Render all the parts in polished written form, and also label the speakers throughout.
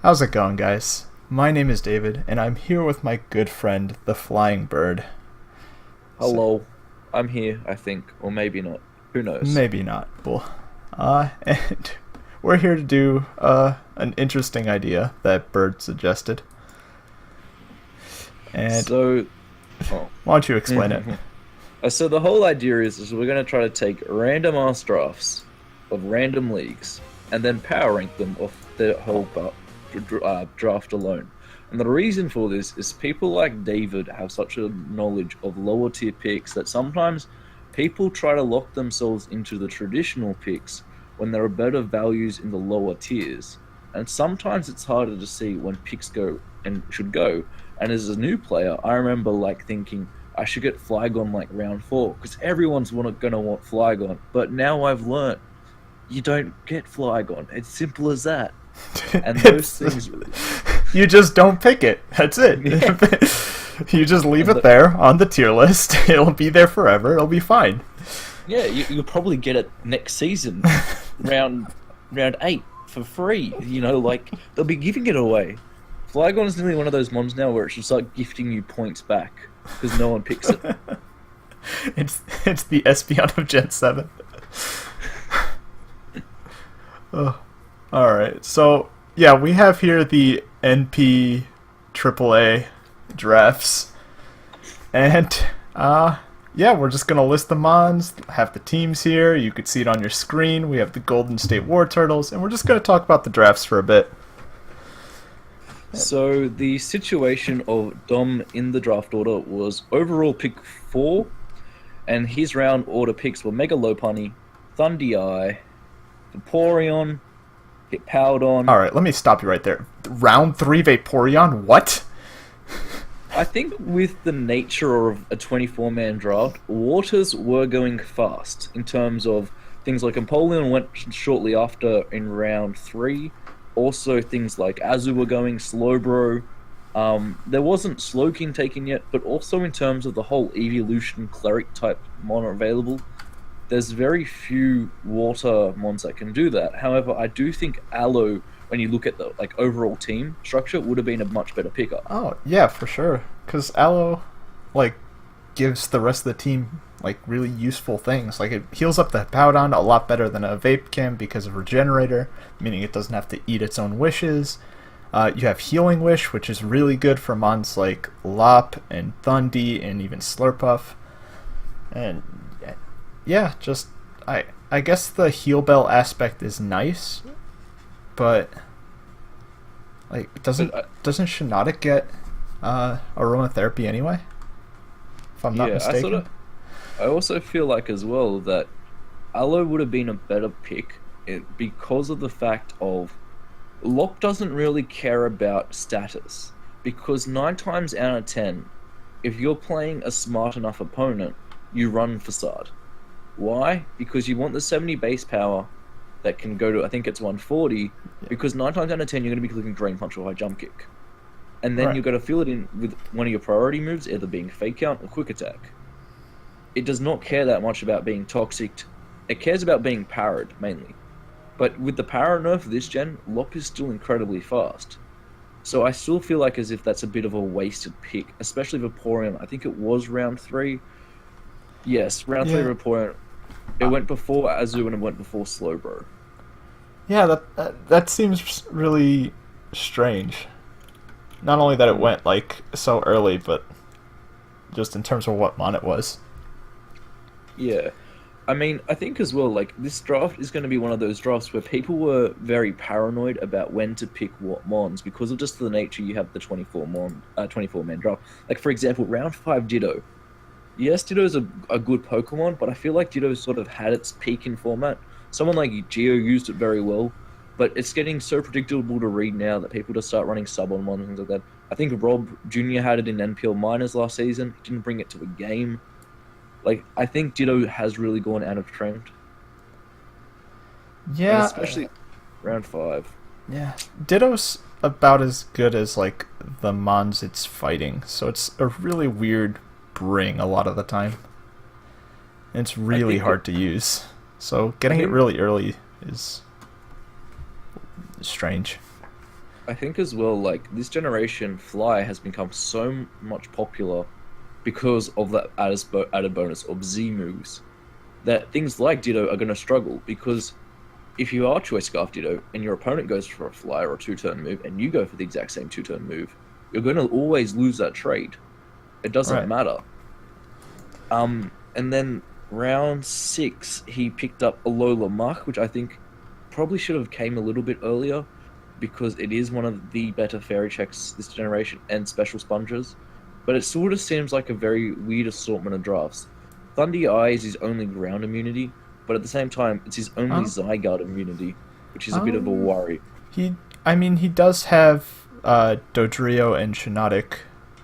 Speaker 1: How's it going, guys? My name is David, and I'm here with my good friend, the Flying Bird. So,
Speaker 2: Hello, I'm here, I think, or maybe not. Who knows?
Speaker 1: maybe not. Well, and we're here to do an interesting idea that Bird suggested. And
Speaker 2: So, oh.
Speaker 1: why don't you explain it?
Speaker 2: So the whole idea is we're going to try to take random ass drafts of random leagues and then power rank them off the whole draft alone. And the reason for this is people like David have such a knowledge of lower tier picks that sometimes people try to lock themselves into the traditional picks when there are better values in the lower tiers. And sometimes it's harder to see when picks go and should go. And as a new player, I remember thinking I should get Flygon round 4 because everyone's gonna want Flygon. But now I've learnt you don't get Flygon. It's simple as that. And those things.
Speaker 1: You just don't pick it. That's it.
Speaker 2: Yeah.
Speaker 1: You just leave it there on the tier list. It'll be there forever. It'll be fine.
Speaker 2: Yeah, you'll probably get it next season, round 8 for free. They'll be giving it away. Flygon is nearly one of those mons now where it should start gifting you points back because no one picks it.
Speaker 1: It's the Espeon of Gen 7. Oh. Alright, so yeah, we have here the NPAAA drafts. And yeah, we're just gonna list the mons, have the teams here, you could see it on your screen. We have the Golden State War Turtles, and we're just gonna talk about the drafts for a bit.
Speaker 2: So the situation of Dom in the draft order was overall pick 4, and his round order picks were Mega Lopunny, Thunderai, Vaporeon, Hippowdon.
Speaker 1: Alright, let me stop you right there. Round 3 Vaporeon? What?
Speaker 2: I think with the nature of a 24-man draft, waters were going fast in terms of things like Empoleon went shortly after in round 3. Also, things like Azu were going, Slowbro. There wasn't Slowking taken yet, but also in terms of the whole evolution cleric type mon available, there's very few water mons that can do that. However, I do think Aloe, when you look at the overall team structure, would have been a much better pickup.
Speaker 1: Oh, yeah, for sure. Because Aloe, gives the rest of the team, really useful things. It heals up the Hippowdon a lot better than a Vape can because of Regenerator, meaning it doesn't have to eat its own wishes. You have Healing Wish, which is really good for mons like Lop and Thundy and even Slurpuff. And yeah, just I guess the Heal Bell aspect is nice, but doesn't Shiinotic get aromatherapy anyway? If I'm not mistaken.
Speaker 2: I also feel as well that Aloe would have been a better pick because of the fact of Locke doesn't really care about status, because 9 times out of 10, if you're playing a smart enough opponent, you run Facade. Why? Because you want the 70 base power that can go to, I think it's 140, because 9 times out of 10 you're going to be clicking Drain Punch or High Jump Kick. And then
Speaker 1: Right.
Speaker 2: you've got to fill it in with one of your priority moves, either being Fake Out or Quick Attack. It does not care that much about being toxic. It cares about being parried, mainly. But with the power nerf of this gen, Lop is still incredibly fast. So I still feel as if that's a bit of a wasted pick, especially Vaporeon. I think it was round 3. Yes, round 3 Vaporeon. It went before Azu and it went before Slowbro.
Speaker 1: Yeah, that seems really strange. Not only that it went so early, but just in terms of what mon it was.
Speaker 2: Yeah. I mean, I think as well, this draft is going to be one of those drafts where people were very paranoid about when to pick what mons because of just the nature you have the 24-man draft. For example, round 5 Ditto. Yes, Ditto's a good Pokemon, but I feel Ditto sort of had its peak in format. Someone like Geo used it very well, but it's getting so predictable to read now that people just start running sub on mons and things like that. I think Rob Jr. had it in NPL Minors last season. He didn't bring it to a game. I think Ditto has really gone out of trend.
Speaker 1: Yeah.
Speaker 2: And especially round 5.
Speaker 1: Yeah. Ditto's about as good as, the mons it's fighting. So it's a really weird bring a lot of the time. And it's really hard to use. So getting it really early is strange.
Speaker 2: I think as well, like this generation, Fly has become so much popular because of that added bonus of Z moves that things like Ditto are going to struggle because if you are Choice Scarf Ditto and your opponent goes for a Fly or a two-turn move and you go for the exact same two-turn move, you're going to always lose that trade. It doesn't
Speaker 1: Right.
Speaker 2: matter. And then round 6, he picked up Alola Mach, which I think probably should have came a little bit earlier because it is one of the better fairy checks this generation and special sponges. But it sort of seems like a very weird assortment of drafts. Thundy Eye is his only ground immunity, but at the same time, it's his only
Speaker 1: Huh?
Speaker 2: Zygarde immunity, which is a bit of a worry.
Speaker 1: He does have Dodrio and Shiinotic,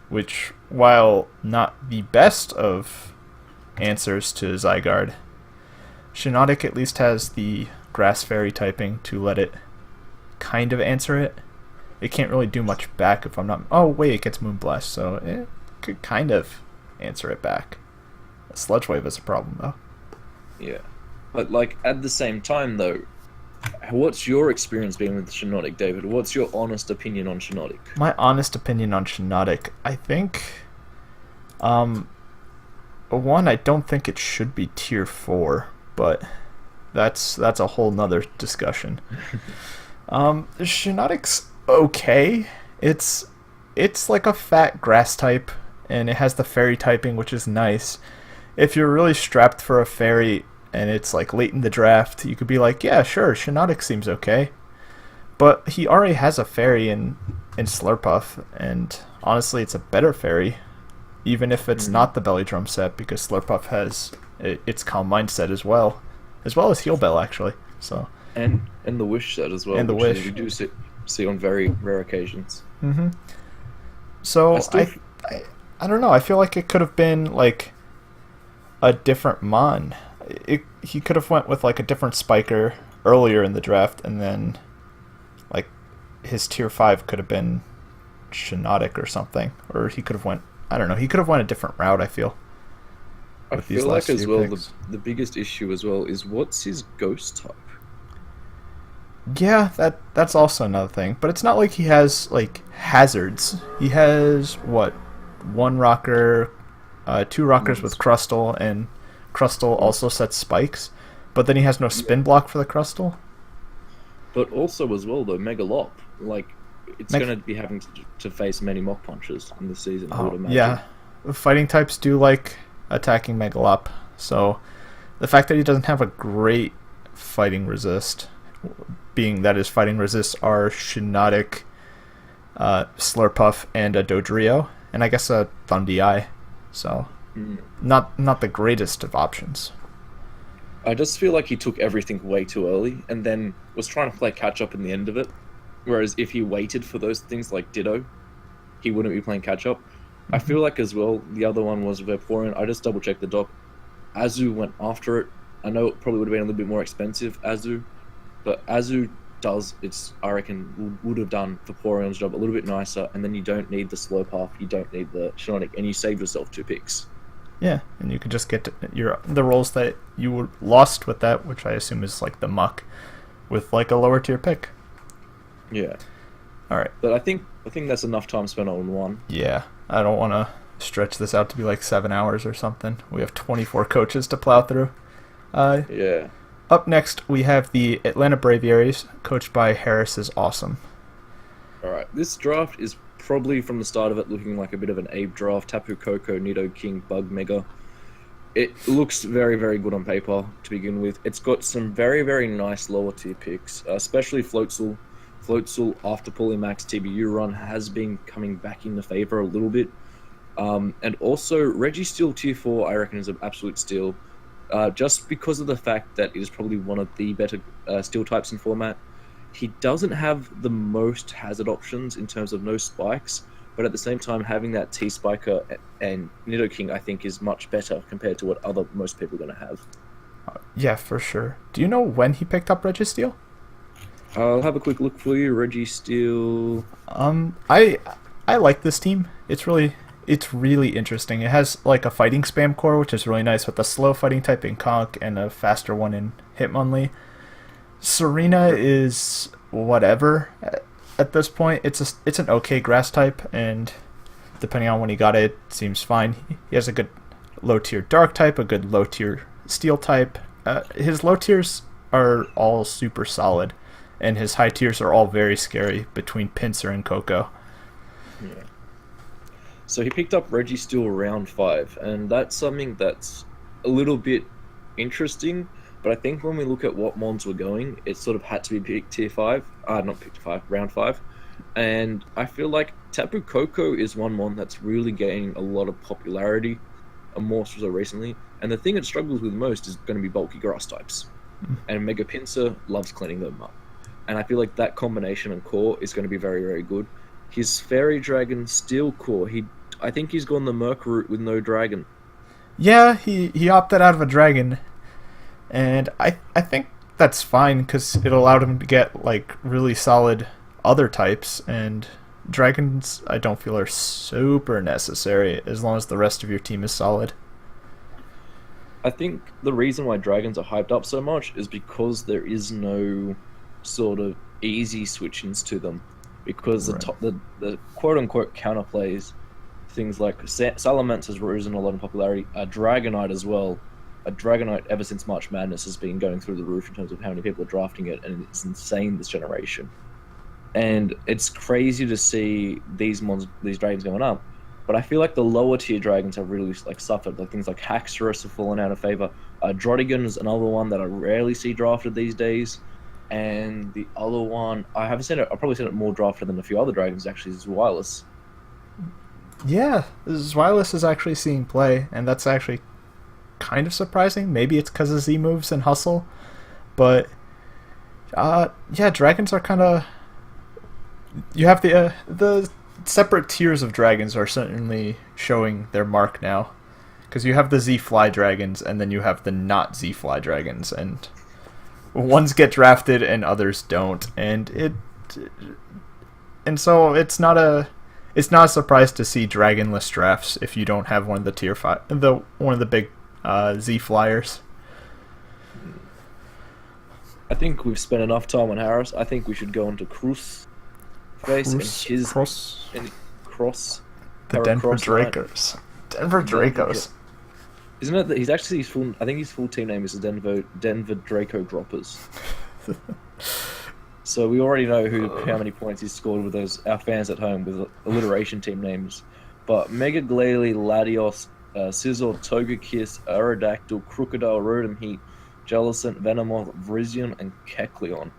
Speaker 1: which, while not the best of answers to Zygarde, Shiinotic at least has the Grass Fairy typing to let it kind of answer it. It can't really do much back if I'm not... Oh, wait, it gets Moonblast, so it could kind of answer it back. Sludge Wave is a problem, though.
Speaker 2: Yeah. But, like, at the same time, though, what's your experience being with Shiinotic, David? What's your honest opinion on Shiinotic?
Speaker 1: My honest opinion on Shiinotic, I think... one, I don't think it should be tier 4, but that's a whole nother discussion. Shiinotic's okay. It's like a fat grass type, and it has the fairy typing, which is nice. If you're really strapped for a fairy and it's like late in the draft, you could be like, yeah, sure, Shiinotic seems okay. But he already has a fairy in Slurpuff, and honestly, it's a better fairy, even if it's not the Belly Drum set, because Slurpuff has its Calm Mind set as well as Heal Bell, actually. So
Speaker 2: And the Wish set as well.
Speaker 1: And the
Speaker 2: which
Speaker 1: Wish.
Speaker 2: we do see on very rare occasions.
Speaker 1: So
Speaker 2: I
Speaker 1: I don't know. I feel like it could have been like a different Mon. He could have went with like a different Spiker earlier in the draft, and then like his tier 5 could have been Shiinotic or something, or he could have went. I don't know. He could have went a different route, I feel.
Speaker 2: I
Speaker 1: with these
Speaker 2: feel like
Speaker 1: last
Speaker 2: as
Speaker 1: few
Speaker 2: well
Speaker 1: picks.
Speaker 2: the biggest issue as well is what's his ghost type?
Speaker 1: Yeah, that's also another thing. But it's not like he has like hazards. He has what, one rocker, two rockers with Crustle, and Crustle also sets spikes. But then he has no spin block for the Crustle.
Speaker 2: But also as well though, Megalop, like it's
Speaker 1: Meg-
Speaker 2: going to be having to face many mock punches in this season. I would
Speaker 1: Oh,
Speaker 2: imagine.
Speaker 1: yeah. Fighting types do like attacking Megalop. So the fact that he doesn't have a great fighting resist, being that his fighting resists are Shiinotic, Slurpuff, and a Dodrio, and I guess a Thundy Eye. So not the greatest of options.
Speaker 2: I just feel like he took everything way too early and then was trying to play catch up in the end of it. Whereas if he waited for those things like Ditto, he wouldn't be playing catch up. I feel like as well, the other one was Vaporeon. I just double checked the doc. Azu went after it. I know it probably would have been a little bit more expensive, Azu, but Azu does its, I reckon, would have done Vaporeon's job a little bit nicer, and then you don't need the slow path, you don't need the Shiinotic, and you save yourself 2 picks.
Speaker 1: Yeah, and you could just get the rolls that you were lost with that, which I assume is like the muck, with like a lower tier pick.
Speaker 2: Yeah,
Speaker 1: All right.
Speaker 2: but I think that's enough time spent on one.
Speaker 1: Yeah, I don't want to stretch this out to be like 7 hours or something. We have 24 coaches to plow through.
Speaker 2: Yeah.
Speaker 1: Up next, we have the Atlanta Braviaries, coached by Harris is Awesome.
Speaker 2: Alright, this draft is probably from the start of it looking like a bit of an Abe draft. Tapu Koko, Nido King, Bug Mega. It looks very, very good on paper to begin with. It's got some very, very nice lower tier picks, especially Floatzel. Floatzel, after pulling Max TBU run, has been coming back into favor a little bit. And also, Registeel tier 4, I reckon, is an absolute steal. Just because of the fact that it is probably one of the better steel types in format. He doesn't have the most hazard options in terms of no spikes, but at the same time, having that T-Spiker and Nidoking, I think, is much better compared to what most people are going to have.
Speaker 1: Yeah, for sure. Do you know when he picked up Registeel?
Speaker 2: I'll have a quick look for you. Registeel.
Speaker 1: I like this team. It's really interesting. It has like a fighting spam core, which is really nice, with a slow fighting type in Conk and a faster one in Hitmonlee. Serena is whatever at this point. It's an okay grass type, and depending on when he got it, it seems fine. He has a good low tier dark type, a good low tier steel type. His low tiers are all super solid, and his high tiers are all very scary between Pinsir and Coco.
Speaker 2: Yeah. So he picked up Registeel round 5, and that's something that's a little bit interesting. But I think when we look at what mons were going, it sort of had to be picked tier 5. Not picked 5, round 5. And I feel like Tapu Koko is one mon that's really gaining a lot of popularity, more so recently. And the thing it struggles with most is going to be bulky grass types. And Mega Pinsir loves cleaning them up. And I feel like that combination and core is going to be very, very good. His Fairy Dragon Steel core, I think he's gone the Merc route with no dragon.
Speaker 1: Yeah, he opted out of a dragon, and I think that's fine because it allowed him to get like really solid other types, and dragons I don't feel are super necessary as long as the rest of your team is solid.
Speaker 2: I think the reason why dragons are hyped up so much is because there is no sort of easy switch-ins to them, because the quote-unquote counterplays, things like Salamence has risen a lot in popularity, Dragonite as well. Dragonite, ever since March Madness, has been going through the roof in terms of how many people are drafting it, and it's insane this generation. And it's crazy to see these dragons going up, but I feel like the lower tier dragons have really like suffered. Like things like Haxorus have fallen out of favor. Drodigan is another one that I rarely see drafted these days. And the other one, I haven't seen it. I've probably seen it more drafted than a few other dragons. Actually, is Wireless.
Speaker 1: Yeah, Zwilus is actually seeing play, and that's actually kind of surprising. Maybe it's because of Z moves and hustle, but yeah, dragons are kind of. You have the separate tiers of dragons are certainly showing their mark now, because you have the Z Fly dragons, and then you have the not Z Fly dragons, and ones get drafted and others don't, and so it's not a surprise to see dragonless drafts if you don't have one of the tier 5, one of the big Z Flyers.
Speaker 2: I think we've spent enough time on Harris. I think we should go on to Cruz face and his Cross.
Speaker 1: The Denver Dracos. Denver Dracos.
Speaker 2: Isn't it that he's actually I think his full team name is the Denver Draco Droppers. So we already know how many points he's scored with our fans at home with alliteration team names. But Mega Glalie, Latios, Scizor, Togekiss, Aerodactyl, Crocodile, Rotom Heat, Jellicent, Venomoth, Virizion, and Kecleon.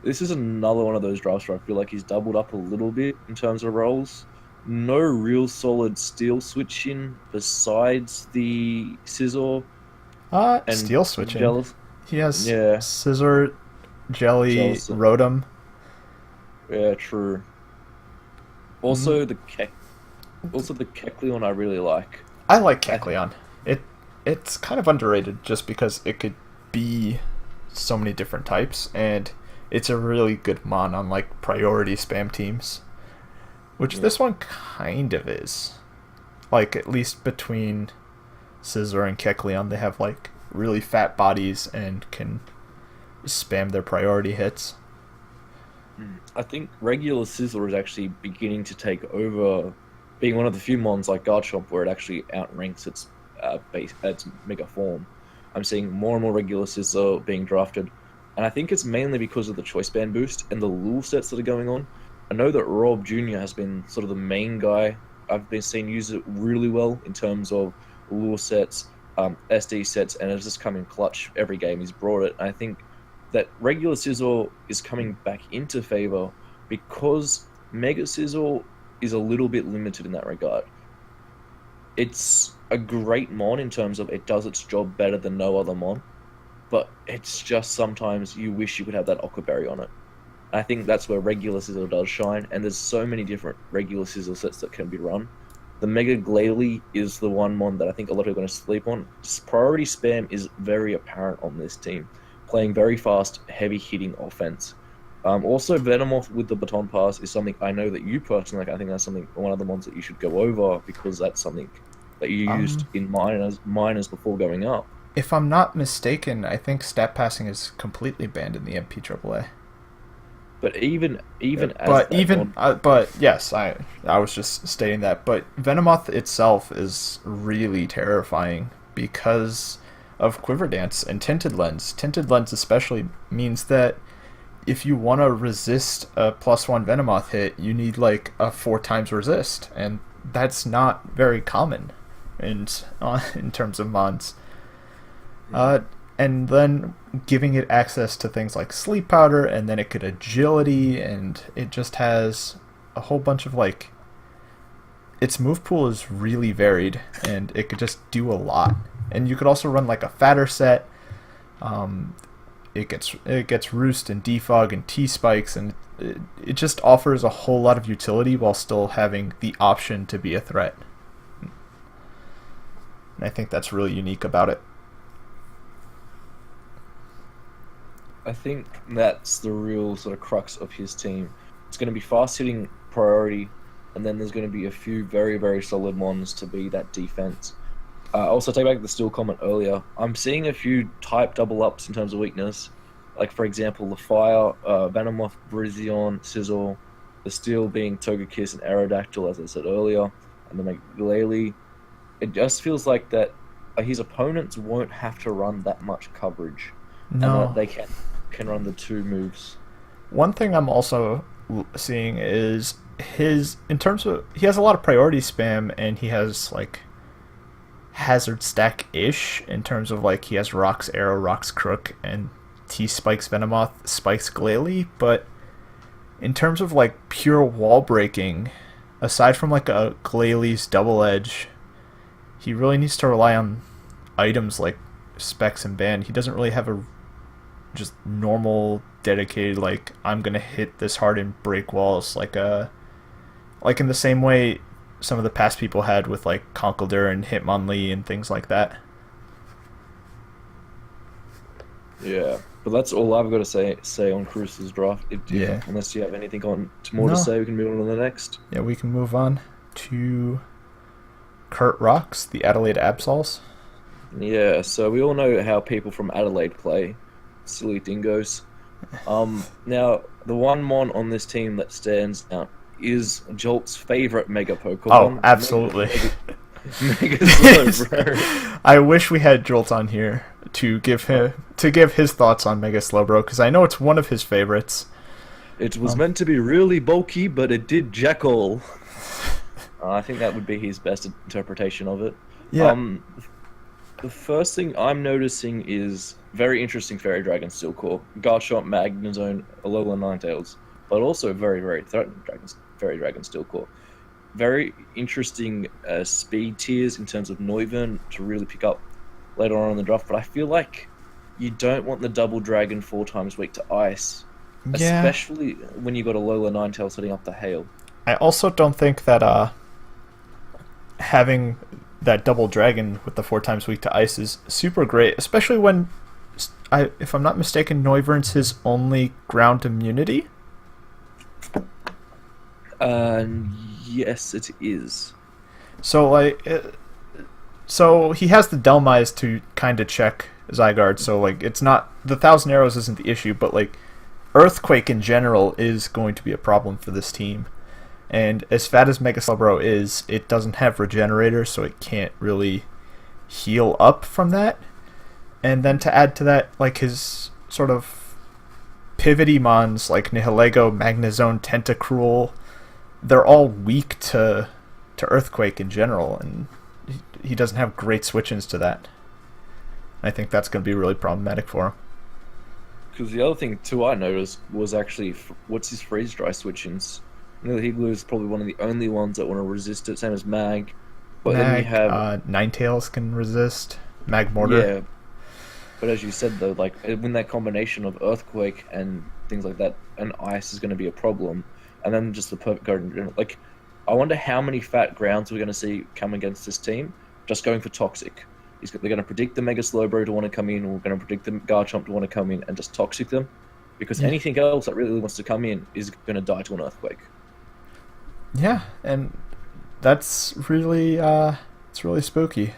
Speaker 2: This is another one of those drafts where I feel like he's doubled up a little bit in terms of roles. No real solid steel switching besides the Scizor.
Speaker 1: And steel switching. He has Scizor, Jellicent, Rotom.
Speaker 2: Yeah, true. Also the Kecleon I really like.
Speaker 1: I like Kecleon. It's kind of underrated just because it could be so many different types, and it's a really good mon on like priority spam teams. Which this one kind of is. Like, at least between Scizor and Kecleon, they have like really fat bodies and can spam their priority hits.
Speaker 2: I think regular Scizor is actually beginning to take over, being one of the few mons like Garchomp where it actually outranks its mega form. I'm seeing more and more regular Scizor being drafted, and I think it's mainly because of the choice band boost and the lure sets that are going on. I know that Rob Jr. has been sort of the main guy I've been seeing use it really well in terms of lure sets, SD sets, and it's just come in clutch every game he's brought it. And I think that regular Scizor is coming back into favor because Mega Scizor is a little bit limited in that regard. It's a great mon in terms of it does its job better than no other mon, but it's just sometimes you wish you could have that Aqua Berry on it. I think that's where regular Scizor does shine, and there's so many different regular Scizor sets that can be run. The Mega Glalie is the one mon that I think a lot of people are going to sleep on. Priority spam is very apparent on this team, playing very fast, heavy-hitting offense. Also, Venomoth with the Baton Pass is something I know that you personally like. I think that's one of the ones that you should go over because that's something that you used in minors before going up.
Speaker 1: If I'm not mistaken, I think stat passing is completely banned in the NPAAA.
Speaker 2: But even as
Speaker 1: But
Speaker 2: that
Speaker 1: even,
Speaker 2: mon,
Speaker 1: but yes, I was just stating that. But Venomoth itself is really terrifying because of Quiver Dance and Tinted Lens. Tinted Lens especially means that if you want to resist a +1 Venomoth hit, you need like a 4 times resist, and that's not very common in terms of mons. Uh, and then giving it access to things like Sleep Powder, and then it could agility, and it just has a whole bunch of like. Its move pool is really varied, and it could just do a lot. And you could also run like a fatter set. Um, it gets Roost and Defog and T Spikes, and it just offers a whole lot of utility while still having the option to be a threat. And I think that's really unique about it.
Speaker 2: I think that's the real sort of crux of his team. It's going to be fast hitting priority, and then there's going to be a few very, very solid mons to be that defense. Also, take back the Steel comment earlier. I'm seeing a few type double ups in terms of weakness. Like, for example, the Fire, Venomoth, Brizion, Sizzle, the Steel being Togekiss and Aerodactyl, as I said earlier, and the Glalie. It just feels like that his opponents won't have to run that much coverage. And that
Speaker 1: No.
Speaker 2: they can run the 2 moves.
Speaker 1: One thing I'm also seeing is in terms of, he has a lot of priority spam, and he has like hazard stack ish in terms of like he has Rocks Arrow, Rocks Crook, and T Spikes Venomoth, Spikes Glalie, but in terms of like pure wall breaking, aside from like a Glalie's Double Edge, he really needs to rely on items like Specs and Band. He doesn't really have a just normal dedicated like I'm gonna hit this hard and break walls like in the same way some of the past people had with like Conkeldurr and Hitmonlee and things like that.
Speaker 2: Yeah, but that's all I've got to say on Cruce's draft.
Speaker 1: Yeah.
Speaker 2: Unless you have anything more to say, we can move on to the next.
Speaker 1: Yeah, we can move on to Kurt Rocks, the Adelaide Absols.
Speaker 2: Yeah, so we all know how people from Adelaide play. Silly dingoes. Now, the one mon on this team that stands out is Jolt's favorite Mega Pokemon.
Speaker 1: Oh, absolutely.
Speaker 2: Mega Slowbro.
Speaker 1: I wish we had Jolt on here to give his thoughts on Mega Slowbro, because I know it's one of his favorites.
Speaker 2: It was meant to be really bulky, but it did jack all. I think that would be his best interpretation of it.
Speaker 1: Yeah.
Speaker 2: The first thing I'm noticing is very interesting Fairy Dragon Steel Core, Garchomp, Magnezone, Alola Ninetales, but also very, very threatening Fairy Dragon Steel Core. Very interesting speed tiers in terms of Noivern to really pick up later on in the draft, but I feel like you don't want the double dragon 4 times weak to ice,
Speaker 1: Yeah.
Speaker 2: especially when you got a Alola Ninetales setting up the hail.
Speaker 1: I also don't think that having that double dragon with the 4 times weak to ice is super great, especially when, if I'm not mistaken, Noivern's his only ground immunity.
Speaker 2: Yes, it is.
Speaker 1: So so he has the Delmise to kind of check Zygarde. So like it's not, the 1,000 arrows isn't the issue, but like Earthquake in general is going to be a problem for this team. And as fat as Mega Slowbro is, it doesn't have Regenerator, so it can't really heal up from that. And then to add to that, like his sort of pivoty mons like Nihilego, Magnezone, Tentacruel, they're all weak to Earthquake in general, and he doesn't have great switch-ins to that. I think that's going to be really problematic for him.
Speaker 2: Because the other thing too I noticed was actually what's his freeze dry switch-ins. Nihilego is probably one of the only ones that want to resist it, same as Mag. But then we have
Speaker 1: Ninetales can resist Magmortar.
Speaker 2: Yeah, but as you said though, like when that combination of Earthquake and things like that, and Ice is going to be a problem, and then just the perfect guard in general. Like, I wonder how many fat grounds we're going to see come against this team just going for Toxic. They're going to predict the Mega Slowbro to want to come in, or we're going to predict the Garchomp to want to come in and just Toxic them, because anything else that really wants to come in is going to die to an Earthquake.
Speaker 1: Yeah, and that's really it's really spooky.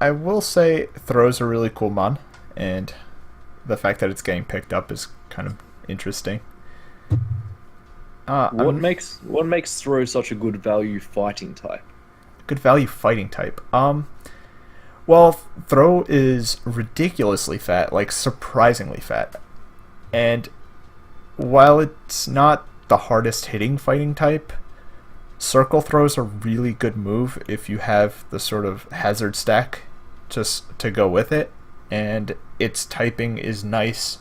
Speaker 1: I will say Throw's a really cool mon, and the fact that it's getting picked up is kind of interesting.
Speaker 2: What makes Throw such a good value fighting type?
Speaker 1: Good value fighting type. Well, Throw is ridiculously fat, like surprisingly fat. And while it's not the hardest hitting fighting type, Circle Throw's a really good move if you have the sort of hazard stack just to go with it. And its typing is nice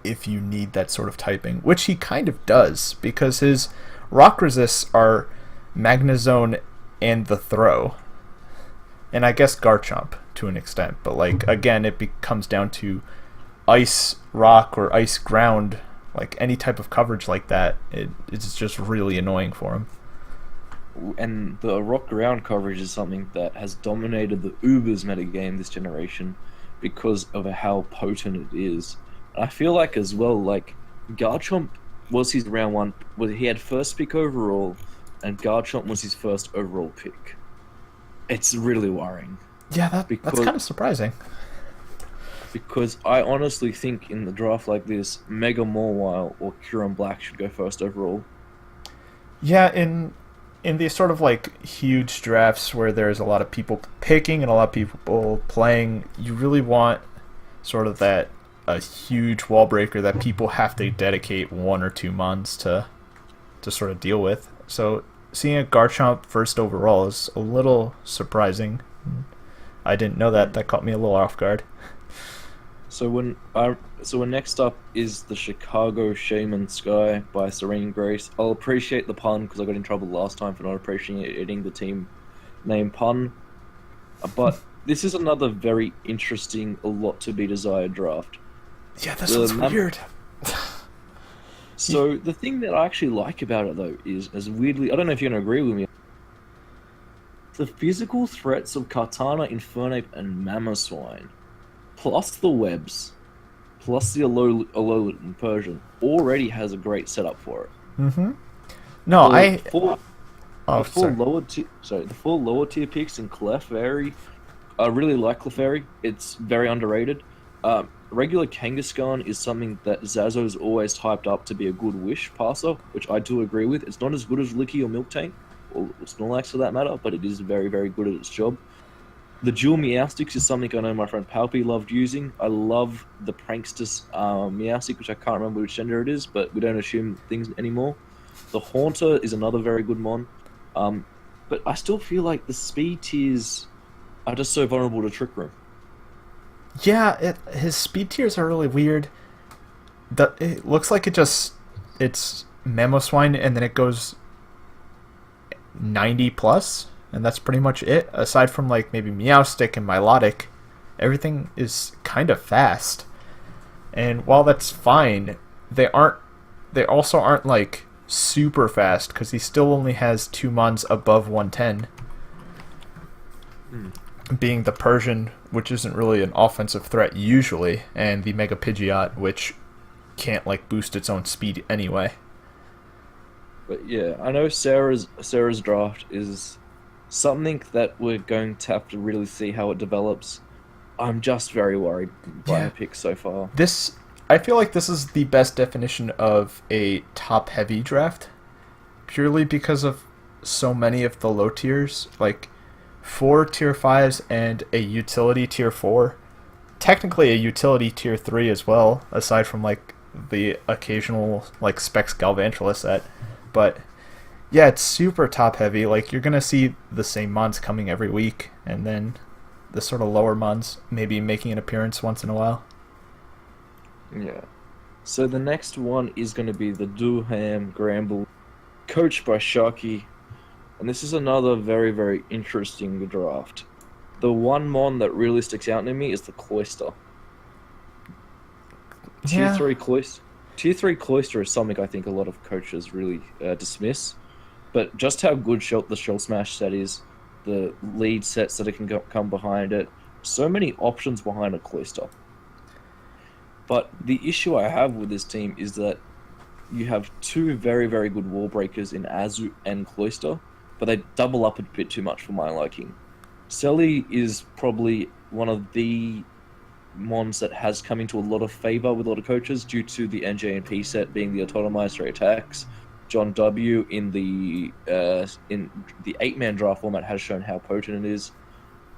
Speaker 1: if you need that sort of typing, which he kind of does, because his rock resists are Magnezone and the Throw. And I guess Garchomp to an extent, but like again, it comes down to ice rock or ice ground, like any type of coverage like that. It's just really annoying for him.
Speaker 2: And the rock ground coverage is something that has dominated the Ubers metagame this generation because of how potent it is. And I feel like as well, like Garchomp was his round one, well, he had first pick overall, and Garchomp was his first overall pick. It's really worrying.
Speaker 1: Yeah, that's kind of surprising.
Speaker 2: Because I honestly think in the draft like this, Mega Mawile or Kyurem Black should go first overall.
Speaker 1: Yeah, in these sort of like huge drafts where there's a lot of people picking and a lot of people playing, you really want sort of a huge wall breaker that people have to dedicate 1 or 2 months to sort of deal with. So seeing a Garchomp first overall is a little surprising. I didn't know that. That caught me a little off guard.
Speaker 2: So next up is the Chicago Shaman Sky by Serene Grace. I'll appreciate the pun because I got in trouble last time for not appreciating the team name pun. But this is another very interesting, a lot to be desired draft.
Speaker 1: Yeah, this one's weird.
Speaker 2: So the thing that I actually like about it though is, as weirdly, I don't know if you're going to agree with me, the physical threats of Kartana, Infernape, and Mamoswine, plus the webs, plus the Alolan and Persian, already has a great setup for it.
Speaker 1: Mm-hmm. No,
Speaker 2: the four lower tier picks in Clefairy, I really like Clefairy. It's very underrated. Regular Kangaskhan is something that Zazo's always hyped up to be a good wish passer, which I do agree with. It's not as good as Licky or Miltank, or Snorlax for that matter, but it is very, very good at its job. The dual Meowstics is something I know my friend Palpy loved using. I love the Prankster Meowstic, which I can't remember which gender it is, but we don't assume things anymore. The Haunter is another very good mon. But I still feel like the speed tiers are just so vulnerable to Trick Room.
Speaker 1: Yeah, his speed tiers are really weird. It looks like it's Mamoswine and then it goes 90 plus, and that's pretty much it. Aside from like maybe Meowstic and Milotic, everything is kind of fast. And while that's fine, they also aren't like super fast because he still only has 2 mons above 110. Being the Persian, which isn't really an offensive threat usually, and the Mega Pidgeot, which can't like boost its own speed anyway.
Speaker 2: But yeah, I know Sarah's draft is something that we're going to have to really see how it develops. I'm just very worried by her picks so far.
Speaker 1: I feel like this is the best definition of a top-heavy draft, purely because of so many of the low tiers, like 4 tier 5s and a utility tier 4. Technically a utility tier 3 as well, aside from like the occasional like Specs Galvantula set. But yeah, it's super top heavy. Like you're gonna see the same mons coming every week, and then the sort of lower mons maybe making an appearance once in a while.
Speaker 2: Yeah. So the next one is going to be the Duham Gramble, coached by Sharky. And this is another very, very interesting draft. The one mon that really sticks out to me is the Cloyster.
Speaker 1: Yeah.
Speaker 2: Tier 3 Cloyster is something I think a lot of coaches really dismiss. But just how good the Shell Smash set is, the lead sets that it can come behind it, so many options behind a Cloyster. But the issue I have with this team is that you have 2 very, very good wall breakers in Azu and Cloyster, but they double up a bit too much for my liking. Selly is probably one of the mons that has come into a lot of favor with a lot of coaches due to the NJNP set being the autonomized straight attacks. John W in the 8-man draft format has shown how potent it is.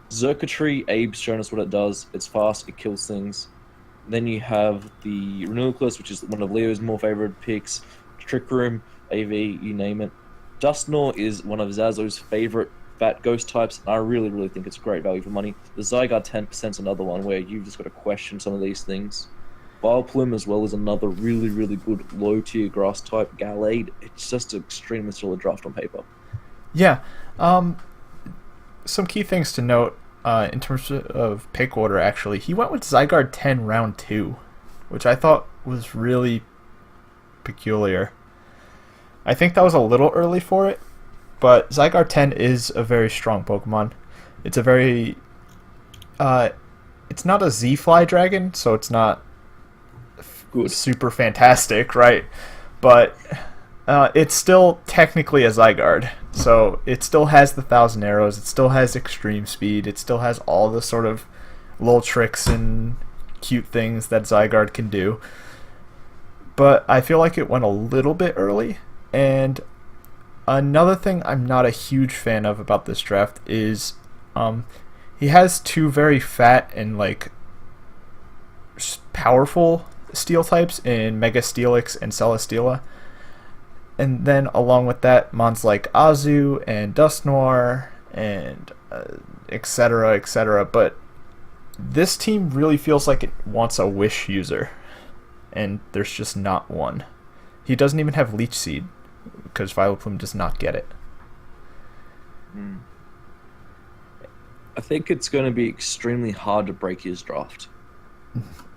Speaker 2: Circuitry, Abe's shown us what it does. It's fast, it kills things. Then you have the Renewalist, which is one of Leo's more favorite picks. Trick Room, AV, you name it. Dustnor is one of Zazo's favorite fat ghost types, and I really, really think it's great value for money. The Zygarde 10% is another one where you've just got to question some of these things. Vileplume as well is another really, really good low-tier grass type. Gallade, it's just an extremely solid draft on paper.
Speaker 1: Yeah. Some key things to note in terms of pick order, actually. He went with Zygarde 10 round 2, which I thought was really peculiar. I think that was a little early for it, but Zygarde 10 is a very strong Pokemon. It's a very... it's not a Z-Fly Dragon, so it's not super fantastic, right? But it's still technically a Zygarde. So it still has the 1,000 arrows, it still has extreme speed, it still has all the sort of little tricks and cute things that Zygarde can do. But I feel like it went a little bit early. And another thing I'm not a huge fan of about this draft is he has two very fat and like powerful steel types in Mega Steelix and Celesteela. And then along with that, mons like Azu and Dusknoir and etc., etc. But this team really feels like it wants a Wish user, and there's just not one. He doesn't even have Leech Seed, because Vileplume does not get it.
Speaker 2: I think it's going to be extremely hard to break his draft.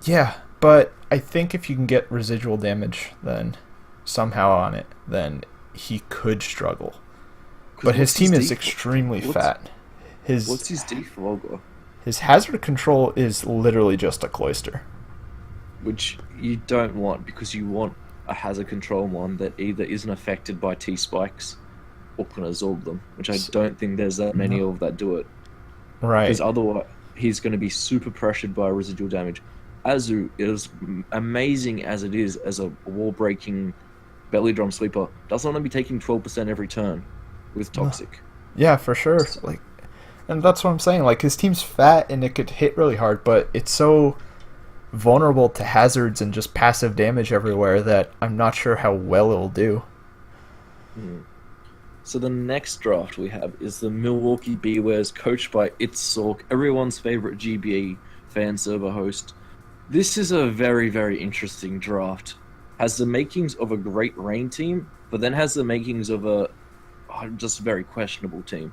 Speaker 1: Yeah, but I think if you can get residual damage then somehow on it, then he could struggle. But his team is extremely fat.
Speaker 2: What's his default?
Speaker 1: His hazard control is literally just a Cloyster.
Speaker 2: Which you don't want, because you want a hazard control one that either isn't affected by T-spikes or can absorb them, which I don't think there's that many of that do it.
Speaker 1: Right.
Speaker 2: Because otherwise, he's going to be super pressured by residual damage. Azu, is amazing as it is as a wall-breaking belly drum sweeper, doesn't want to be taking 12% every turn with Toxic.
Speaker 1: Yeah, for sure. Like, and that's what I'm saying. Like, his team's fat and it could hit really hard, but it's so vulnerable to hazards and just passive damage everywhere that I'm not sure how well it'll do.
Speaker 2: So the next draft we have is the Milwaukee Bewares, coached by Itzork, everyone's favorite GBA fan server host. This is a very, very interesting draft. Has the makings of a great rain team, but then has the makings of a just very questionable team.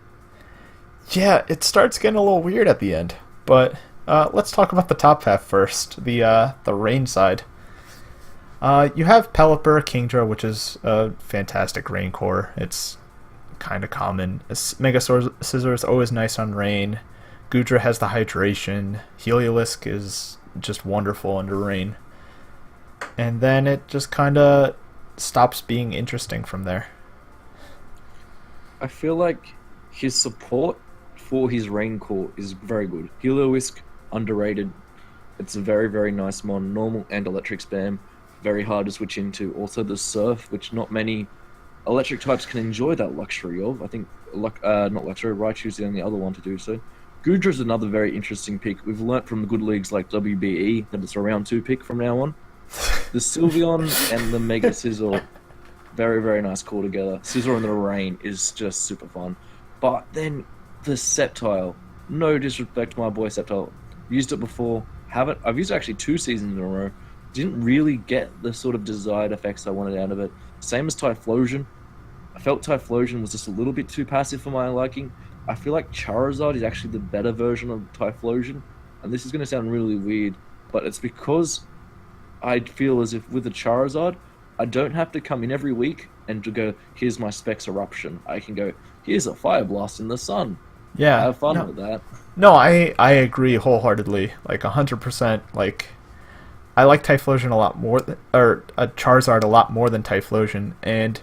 Speaker 1: Yeah, it starts getting a little weird at the end, but let's talk about the top half first, the rain side. You have Pelipper, Kingdra, which is a fantastic rain core. It's kind of common. Mega Scizor is always nice on rain. Goodra has the hydration. Heliolisk is just wonderful under rain. And then it just kind of stops being interesting from there.
Speaker 2: I feel like his support for his rain core is very good. Heliolisk, underrated. It's a very, very nice mon, normal and electric spam. Very hard to switch into. Also the Surf, which not many electric types can enjoy that luxury of. I think, not luxury, Raichu's the only other one to do so. Goodra is another very interesting pick. We've learnt from the good leagues like WBE that it's a round 2 pick from now on. The Sylveon and the Mega Scizor, very, very nice call together. Scizor in the rain is just super fun. But then the Sceptile, no disrespect to my boy Sceptile, used it before, I've used it actually 2 seasons in a row, didn't really get the sort of desired effects I wanted out of it. Same as Typhlosion. I felt Typhlosion was just a little bit too passive for my liking. I feel like Charizard is actually the better version of Typhlosion, and this is going to sound really weird, but it's because I feel as if with the Charizard, I don't have to come in every week and to go, here's my Specs Eruption. I can go, here's a Fire Blast in the sun.
Speaker 1: Yeah.
Speaker 2: Have fun with that.
Speaker 1: No, I agree wholeheartedly. Like, 100%. Like, I like Typhlosion a lot more, or Charizard a lot more than Typhlosion, and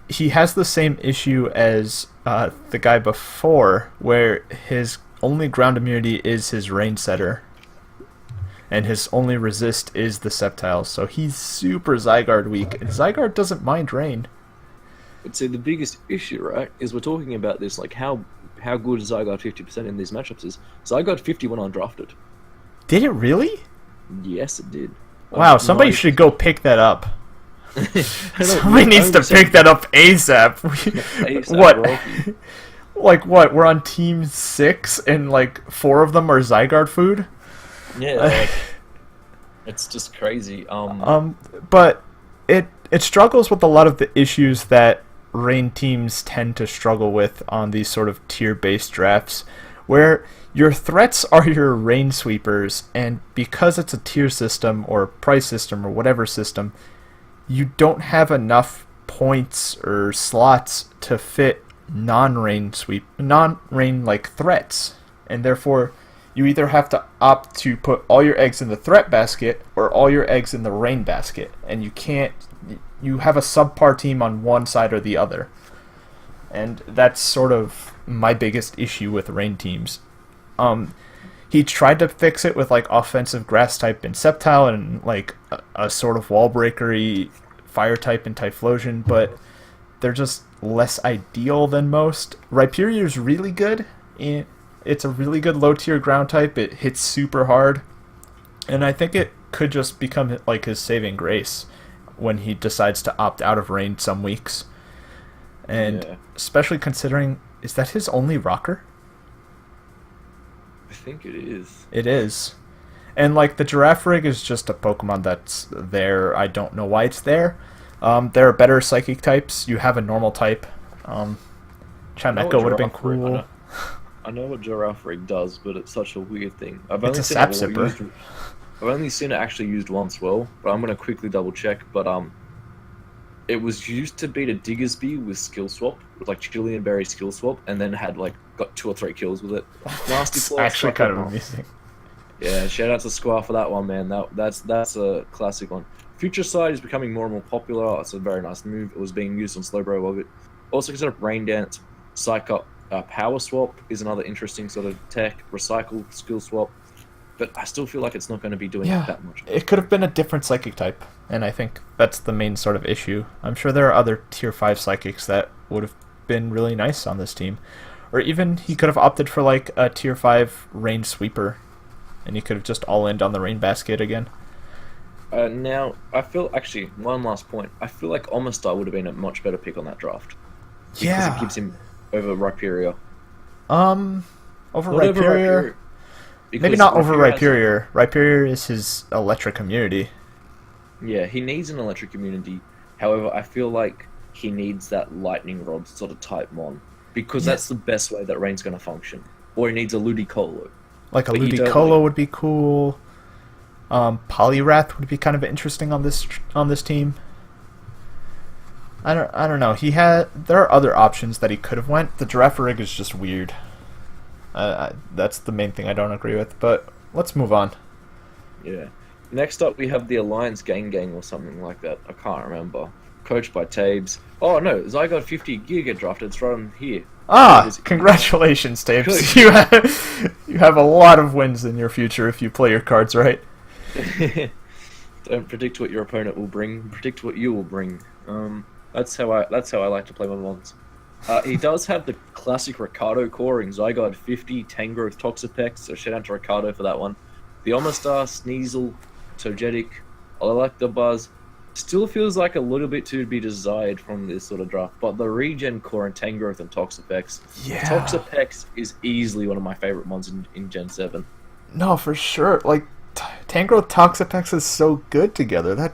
Speaker 1: he has the same issue as the guy before, where his only ground immunity is his Rain Setter. and his only resist is the Sceptiles, so he's super Zygarde weak, and Zygarde doesn't mind rain.
Speaker 3: But see, the biggest issue, right, is we're talking about this, like how good is Zygarde 50% in these matchups is. Zygarde 50 when undrafted.
Speaker 1: Did it really?
Speaker 3: Yes, it did.
Speaker 1: Wow, somebody should go pick that up. Somebody needs to pick that up ASAP. What? Like what? We're on team 6 and like 4 of them are Zygarde food?
Speaker 3: Yeah, like, it's just crazy.
Speaker 1: But it struggles with a lot of the issues that rain teams tend to struggle with on these sort of tier-based drafts, where your threats are your rain sweepers, and because it's a tier system or price system or whatever system, you don't have enough points or slots to fit non-rain like threats, and therefore you either have to opt to put all your eggs in the threat basket or all your eggs in the rain basket, and you have a subpar team on one side or the other. And that's sort of my biggest issue with rain teams. He tried to fix it with like offensive grass type and Sceptile and like a sort of wall breakery fire type and Typhlosion, but they're just less ideal than most. Rhyperier's really good. It's a really good low tier ground type. It hits super hard, and I think it could just become like his saving grace when he decides to opt out of rain some weeks. And especially considering, is that his only rocker?
Speaker 3: I think it is.
Speaker 1: It is. And like the Girafarig is just a Pokemon that's there. I don't know why it's there. There are better psychic types. You have a normal type. Chimecho would have been cool.
Speaker 3: I know what Girafarig does, but it's such a weird thing. I've
Speaker 1: only
Speaker 3: seen it actually used once, but I'm going to quickly double check. But it was used to beat a Diggersby with skill swap, with like Chilean Berry skill swap, and then had like got 2 or 3 kills with it. Nasty Claw.
Speaker 1: Actually kind of amazing.
Speaker 3: Yeah, shout out to Squire for that one, man. That's a classic one. Future Sight is becoming more and more popular. It's a very nice move. It was being used on Slowbro of it. Also consider Rain Dance, Psych Up, Power Swap is another interesting sort of tech. Recycle, Skill Swap. But I still feel like it's not going to be doing that much.
Speaker 1: It could have been a different psychic type, and I think that's the main sort of issue. I'm sure there are other tier 5 psychics that would have been really nice on this team. Or even he could have opted for like a tier 5 rain sweeper, and he could have just all-in on the rain basket again.
Speaker 3: Now, I feel, actually, one last point. I feel like Omastar would have been a much better pick on that draft. Because it gives him over Rhyperior.
Speaker 1: Over Rhyperior? Maybe not over Rhyperior. Rhyperior is his electric immunity.
Speaker 3: Yeah, he needs an electric immunity. However, I feel like he needs that lightning rod sort of type mon. Because that's the best way that Rain's going to function. Or he needs a Ludicolo.
Speaker 1: Like a Ludicolo would be cool. Poliwrath would be kind of interesting on this team. I don't know. There are other options that he could have went. The Girafarig is just weird. That's the main thing I don't agree with. But let's move on.
Speaker 3: Yeah. Next up, we have the Alliance Gang or something like that. I can't remember. Coached by Tabes. Oh no, Zygarde 50 Gear get drafted. It's right on here.
Speaker 1: Congratulations, Tabes. You have a lot of wins in your future if you play your cards right.
Speaker 3: Don't predict what your opponent will bring. Predict what you will bring. That's how I like to play my mons. He does have the classic Ricardo core in Zygarde 50, Tangrowth, Toxapex, so shout out to Ricardo for that one. The Omastar, Sneasel, Togetic, I like the Buzz. Still feels like a little bit to be desired from this sort of draft, but the Regen core and Tangrowth and Toxapex.
Speaker 1: Yeah.
Speaker 3: Toxapex is easily one of my favorite mons in Gen 7.
Speaker 1: No, for sure. Like, Tangrowth Toxapex is so good together.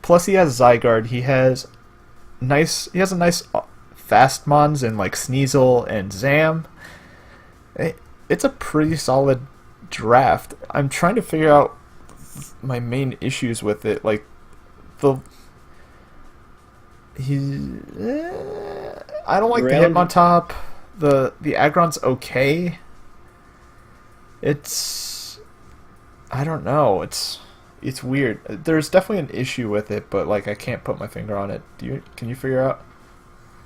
Speaker 1: Plus he has Zygarde. He has a nice fast mons in like Sneasel and Zam. It's a pretty solid draft. I'm trying to figure out my main issues with it. Like I don't like the Hitmontop. The Aggron's okay. I don't know. It's weird. There's definitely an issue with it, but like I can't put my finger on it. Can you figure out?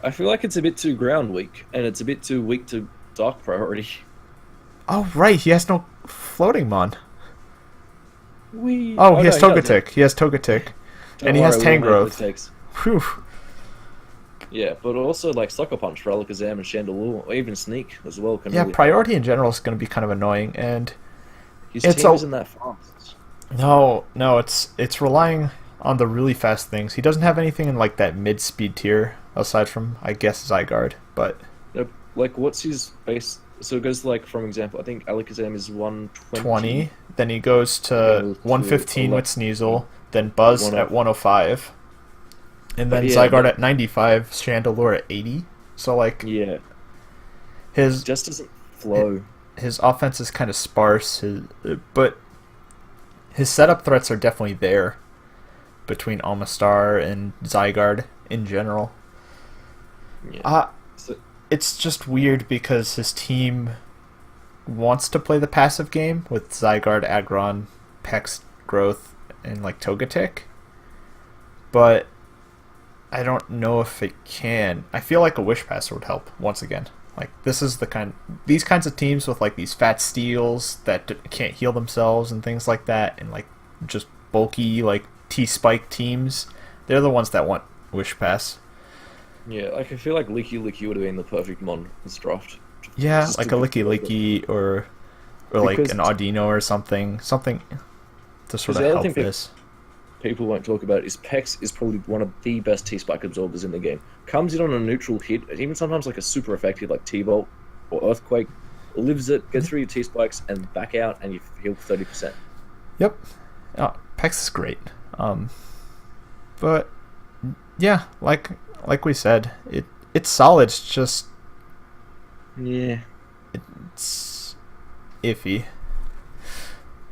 Speaker 3: I feel like it's a bit too ground weak, and it's a bit too weak to dark priority.
Speaker 1: Oh right, he has no floating mon.
Speaker 3: Wee.
Speaker 1: Oh, he has
Speaker 3: no, he doesn't.
Speaker 1: Togetic. He has Togetic.
Speaker 3: Don't
Speaker 1: And he has
Speaker 3: worry, we all know what
Speaker 1: Tangrowth.
Speaker 3: it takes.
Speaker 1: Whew.
Speaker 3: Yeah, but also like Sucker Punch for Alakazam and Chandelure, or even Sneak as well. Can
Speaker 1: Yeah,
Speaker 3: really
Speaker 1: priority in general is going to be kind of annoying, and
Speaker 3: His
Speaker 1: it's
Speaker 3: team
Speaker 1: a-
Speaker 3: isn't that fast.
Speaker 1: no, it's relying on the really fast things. He doesn't have anything in like that mid-speed tier aside from I guess Zygarde, but
Speaker 3: Yep. Like, what's his base? So it goes like, from example, I think Alakazam is 120.
Speaker 1: 20. Then he goes to
Speaker 3: Goes to
Speaker 1: 115 with Sneasel, then Buzz at 105, and then
Speaker 3: But yeah,
Speaker 1: Zygarde
Speaker 3: but-
Speaker 1: at 95, Chandelure at 80. So like
Speaker 3: Yeah,
Speaker 1: his
Speaker 3: just doesn't flow.
Speaker 1: his offense is kind of sparse, but his setup threats are definitely there between Almastar and Zygarde in general.
Speaker 3: Yeah. So,
Speaker 1: It's just weird because his team wants to play the passive game with Zygarde, Aggron, Pex, Growth, and like Togetic, but I don't know if it can. I feel like a Wish Pass would help once again. Like these kinds of teams with like these fat steals that can't heal themselves and things like that, and like just bulky like T-Spike teams. They're the ones that want Wish Pass.
Speaker 3: yeah, like I feel like Licky Licky would have been the perfect mon in this draft.
Speaker 1: Yeah,
Speaker 3: Just
Speaker 1: like
Speaker 3: to
Speaker 1: a
Speaker 3: be-
Speaker 1: Licky Licky or like
Speaker 3: Because-
Speaker 1: an Audino or something to sort
Speaker 3: Because
Speaker 1: of
Speaker 3: the other
Speaker 1: help
Speaker 3: thing
Speaker 1: this.
Speaker 3: People won't talk about is Pex is probably one of the best T-Spike absorbers in the game. Comes in on a neutral hit, even sometimes like a super effective like T-Bolt or Earthquake, lives it, gets through your T-Spikes and back out, and you heal 30%.
Speaker 1: Yep. Pex is great. But yeah, like we said, it's solid. It's just
Speaker 3: Yeah.
Speaker 1: it's iffy.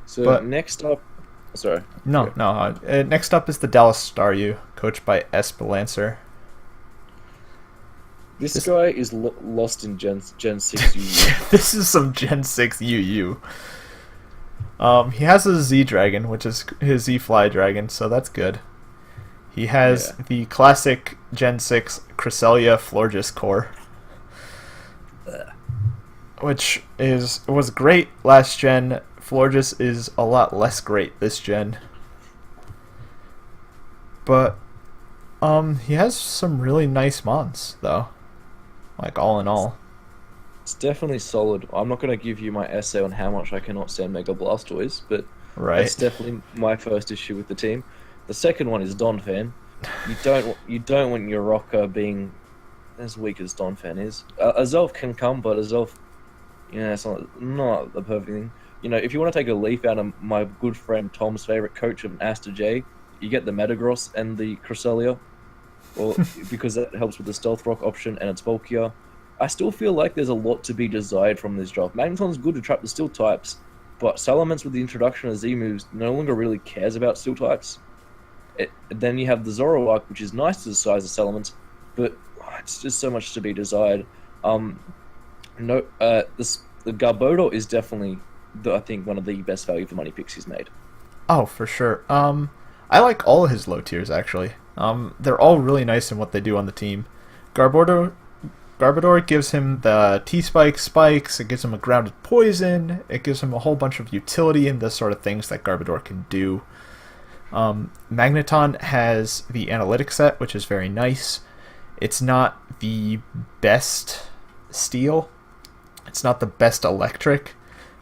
Speaker 3: So
Speaker 1: But-
Speaker 3: next up, sorry.
Speaker 1: No,
Speaker 3: Yeah.
Speaker 1: no. Next up is the Dallas Staryu, coached by S. Balancer.
Speaker 3: This
Speaker 1: This-
Speaker 3: guy is lost in Gen 6 UU.
Speaker 1: This is some Gen 6 UU. He has a Z Dragon, which is his Z Fly Dragon, so that's good. He has
Speaker 3: Yeah.
Speaker 1: the classic Gen 6 Cresselia Florges core, which was great last gen. Florges is a lot less great this gen. But he has some really nice mons though. Like all in all.
Speaker 3: It's definitely solid. I'm not going to give you my essay on how much I cannot stand Mega Blastoise, but
Speaker 1: Right.
Speaker 3: that's definitely my first issue with the team. The second one is Donphan. You don't want your rocker being as weak as Donphan is. Azelf can come, but Azelf, it's not the perfect thing. If you want to take a leaf out of my good friend Tom's favorite coach of Aster J, you get the Metagross and the Cresselia, or because that helps with the Stealth Rock option and it's bulkier. I still feel like there's a lot to be desired from this draft. Magneton's good to trap the Steel types, but Salamence with the introduction of Z moves no longer really cares about Steel types. Then you have the Zoroark, which is nice to the size of Salamence, but it's just so much to be desired. The Garbodor is definitely, I think, one of the best value for money picks he's made.
Speaker 1: Oh, for sure. I like all of his low tiers actually. They're all really nice in what they do on the team. Garbodor gives him the T-Spike spikes, it gives him a grounded poison, it gives him a whole bunch of utility and the sort of things that Garbodor can do. Magneton has the analytic set, which is very nice. It's not the best steel, it's not the best electric,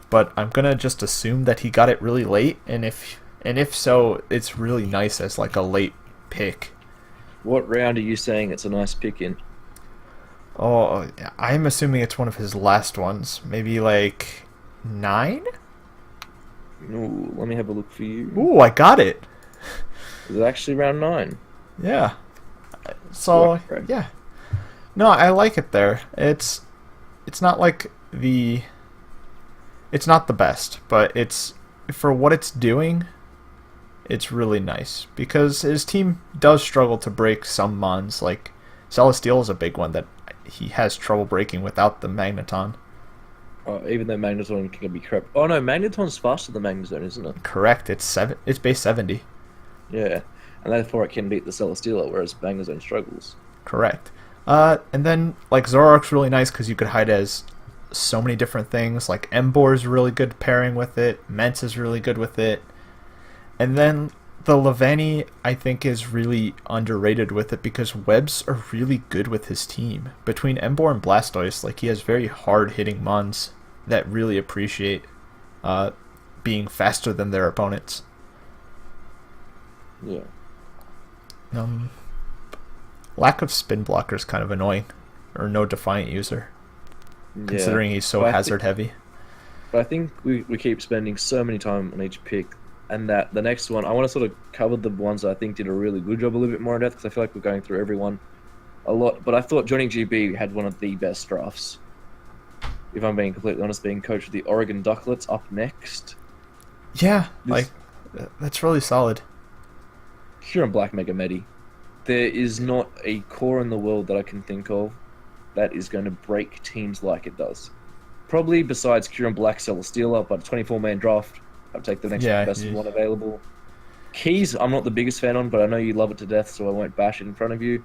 Speaker 1: but I'm gonna just assume that he got it really late, and if so, it's really nice as like a late pick.
Speaker 3: What round are you saying it's a nice pick in?
Speaker 1: Oh, I'm assuming it's one of his last ones. Maybe like 9?
Speaker 3: Ooh, let me have a look for you.
Speaker 1: Ooh, I got it.
Speaker 3: It's actually round 9.
Speaker 1: Yeah. So,
Speaker 3: Right.
Speaker 1: yeah. No, I like it there. It's not like it's not the best, but it's for what it's doing, it's really nice because his team does struggle to break some mons. Like Celesteal is a big one that he has trouble breaking without the Magneton.
Speaker 3: Even though Magneton can be crap. Oh no, Magneton's faster than Magneton, isn't it?
Speaker 1: Correct. It's base 70.
Speaker 3: Yeah, and therefore it can beat the Celesteela, whereas Magneton struggles.
Speaker 1: Correct. And then like Zoroark's really nice because you could hide as so many different things. Like Emboar is really good pairing with it. Mence is really good with it. And then the Levani, I think, is really underrated with it because Webbs are really good with his team. Between Emboar and Blastoise, like he has very hard-hitting mons that really appreciate being faster than their opponents.
Speaker 2: Yeah.
Speaker 1: Lack of spin blocker is kind of annoying, or no Defiant user, considering he's so hazard heavy.
Speaker 2: But I think we keep spending so many time on each pick, and that the next one, I want to sort of cover the ones that I think did a really good job a little bit more in depth, because I feel like we're going through everyone a lot. But I thought Johnny GB had one of the best drafts, if I'm being completely honest, being coach of the Oregon Ducklets up next.
Speaker 1: Yeah, that's really solid.
Speaker 2: Kieran Black Mega Medi. There is not a core in the world that I can think of that is going to break teams like it does. Probably besides Kieran Black, Celesteela, but a 24-man draft, I'd take the next best one available. Keys, I'm not the biggest fan on, but I know you love it to death, so I won't bash it in front of you.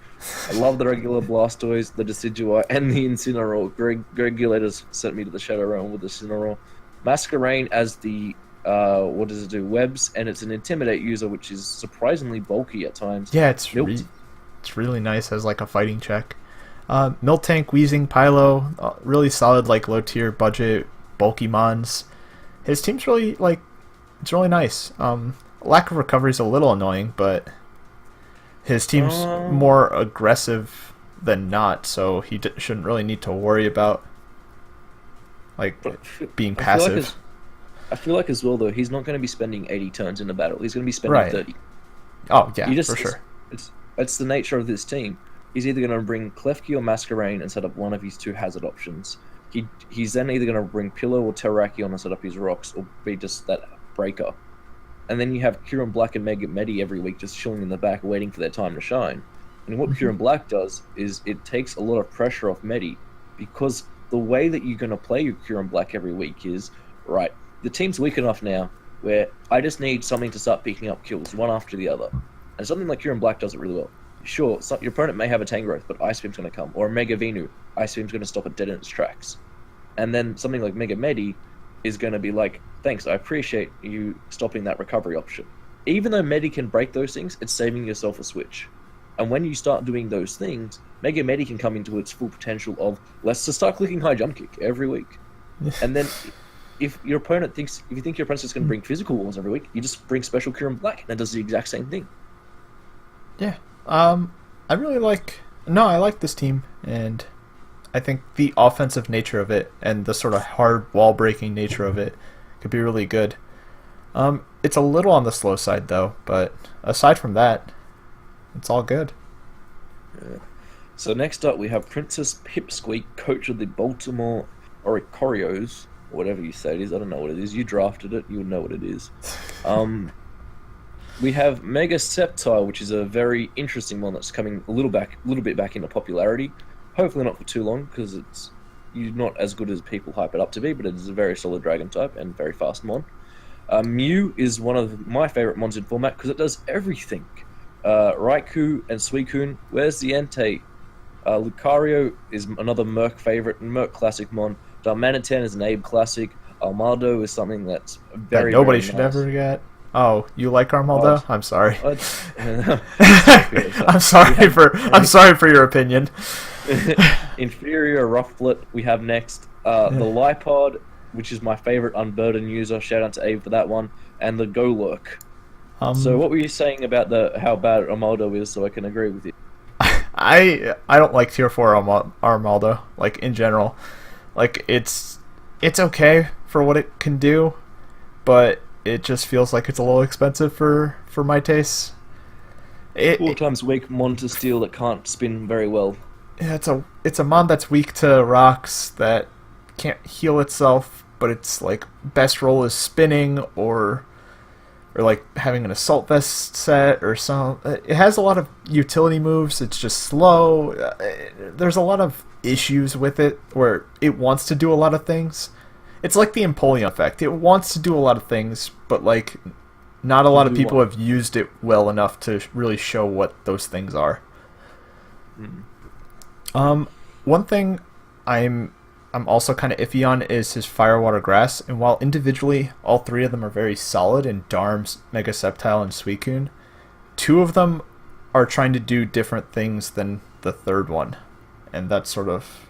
Speaker 2: I love the regular Blastoise, the Decidueye, and the Incineroar. Greg Gulettas sent me to the Shadow Realm with the Incineroar. Masquerain as the what does it do? Webs, and it's an Intimidate user, which is surprisingly bulky at times.
Speaker 1: Yeah, it's really nice as like a fighting check. Miltank, Weezing, Pylo, really solid like low tier budget bulky mons. His team's really it's really nice. Lack of recovery is a little annoying, but his team's more aggressive than not, so he shouldn't really need to worry about being passive.
Speaker 2: I feel like as well, though, he's not going to be spending 80 turns in a battle. He's going to be spending 30.
Speaker 1: Oh, yeah, for sure.
Speaker 2: It's the nature of this team. He's either going to bring Klefki or Masquerain and set up one of his two hazard options. He's then either going to bring Pillow or Terrakion and set up his rocks, or be just that breaker. And then you have Kieran Black and Mega Medi every week just chilling in the back waiting for their time to shine. And what Kieran Black does is it takes a lot of pressure off Medi, because the way that you're going to play your Kieran Black every week is, right, the team's weak enough now where I just need something to start picking up kills, one after the other. And something like Kieran Black does it really well. Sure, your opponent may have a Tangrowth, but Ice Beam's going to come. Or a Mega Venu, Ice Beam's going to stop it dead in its tracks. And then something like Mega Medi is going to be like, thanks, I appreciate you stopping that recovery option. Even though Medi can break those things, it's saving yourself a switch. And when you start doing those things, Mega Medi can come into its full potential of, let's just start clicking high jump kick every week. And then if you think your opponent's just going to bring physical walls every week, you just bring special Kieran Black, and it does the exact same thing.
Speaker 1: Yeah. I like this team, and I think the offensive nature of it and the sort of hard wall breaking nature of it could be really good. It's a little on the slow side though, but aside from that, it's all good.
Speaker 2: Yeah. So next up we have Princess Pipsqueak, coach of the Baltimore Oricorios, whatever you say it is. I don't know what it is. You drafted it, you would know what it is. We have Mega Sceptile, which is a very interesting one that's coming a little bit back into popularity. Hopefully not for too long, because it's not as good as people hype it up to be, but it is a very solid dragon type and very fast mon. Mew is one of my favorite mons in format because it does everything. Raikou and Suicune, where's the Entei? Lucario is another Merc favorite and Merc classic mon. Darmanitan is an Abe classic. Armaldo is something that's very
Speaker 1: that nobody
Speaker 2: very
Speaker 1: should
Speaker 2: nice.
Speaker 1: ever get. Oh, you like Armaldo? I'm sorry. I'm sorry for your opinion.
Speaker 2: Inferior Rufflet we have next. The Lipod, which is my favorite unburdened user. Shout out to Abe for that one. And the Golurk. So what were you saying about how bad Armaldo is, so I can agree with you?
Speaker 1: I don't like tier 4 Armaldo, like in general. Like it's okay for what it can do, but it just feels like it's a little expensive for my tastes.
Speaker 2: 4 times weak mon to steal that can't spin very well.
Speaker 1: Yeah, it's a mon that's weak to rocks, that can't heal itself, but its like best role is spinning or like having an assault vest set or some. It has a lot of utility moves. It's just slow. There's a lot of issues with it where it wants to do a lot of things. It's like the Empoleon effect. It wants to do a lot of things, but like not a lot of people have used it well enough to really show what those things are. One thing I'm I'm also kind of iffy on is his Firewater Grass. And while individually all three of them are very solid in Darms, Mega Sceptile, and Suicune, two of them are trying to do different things than the third one. And that's sort of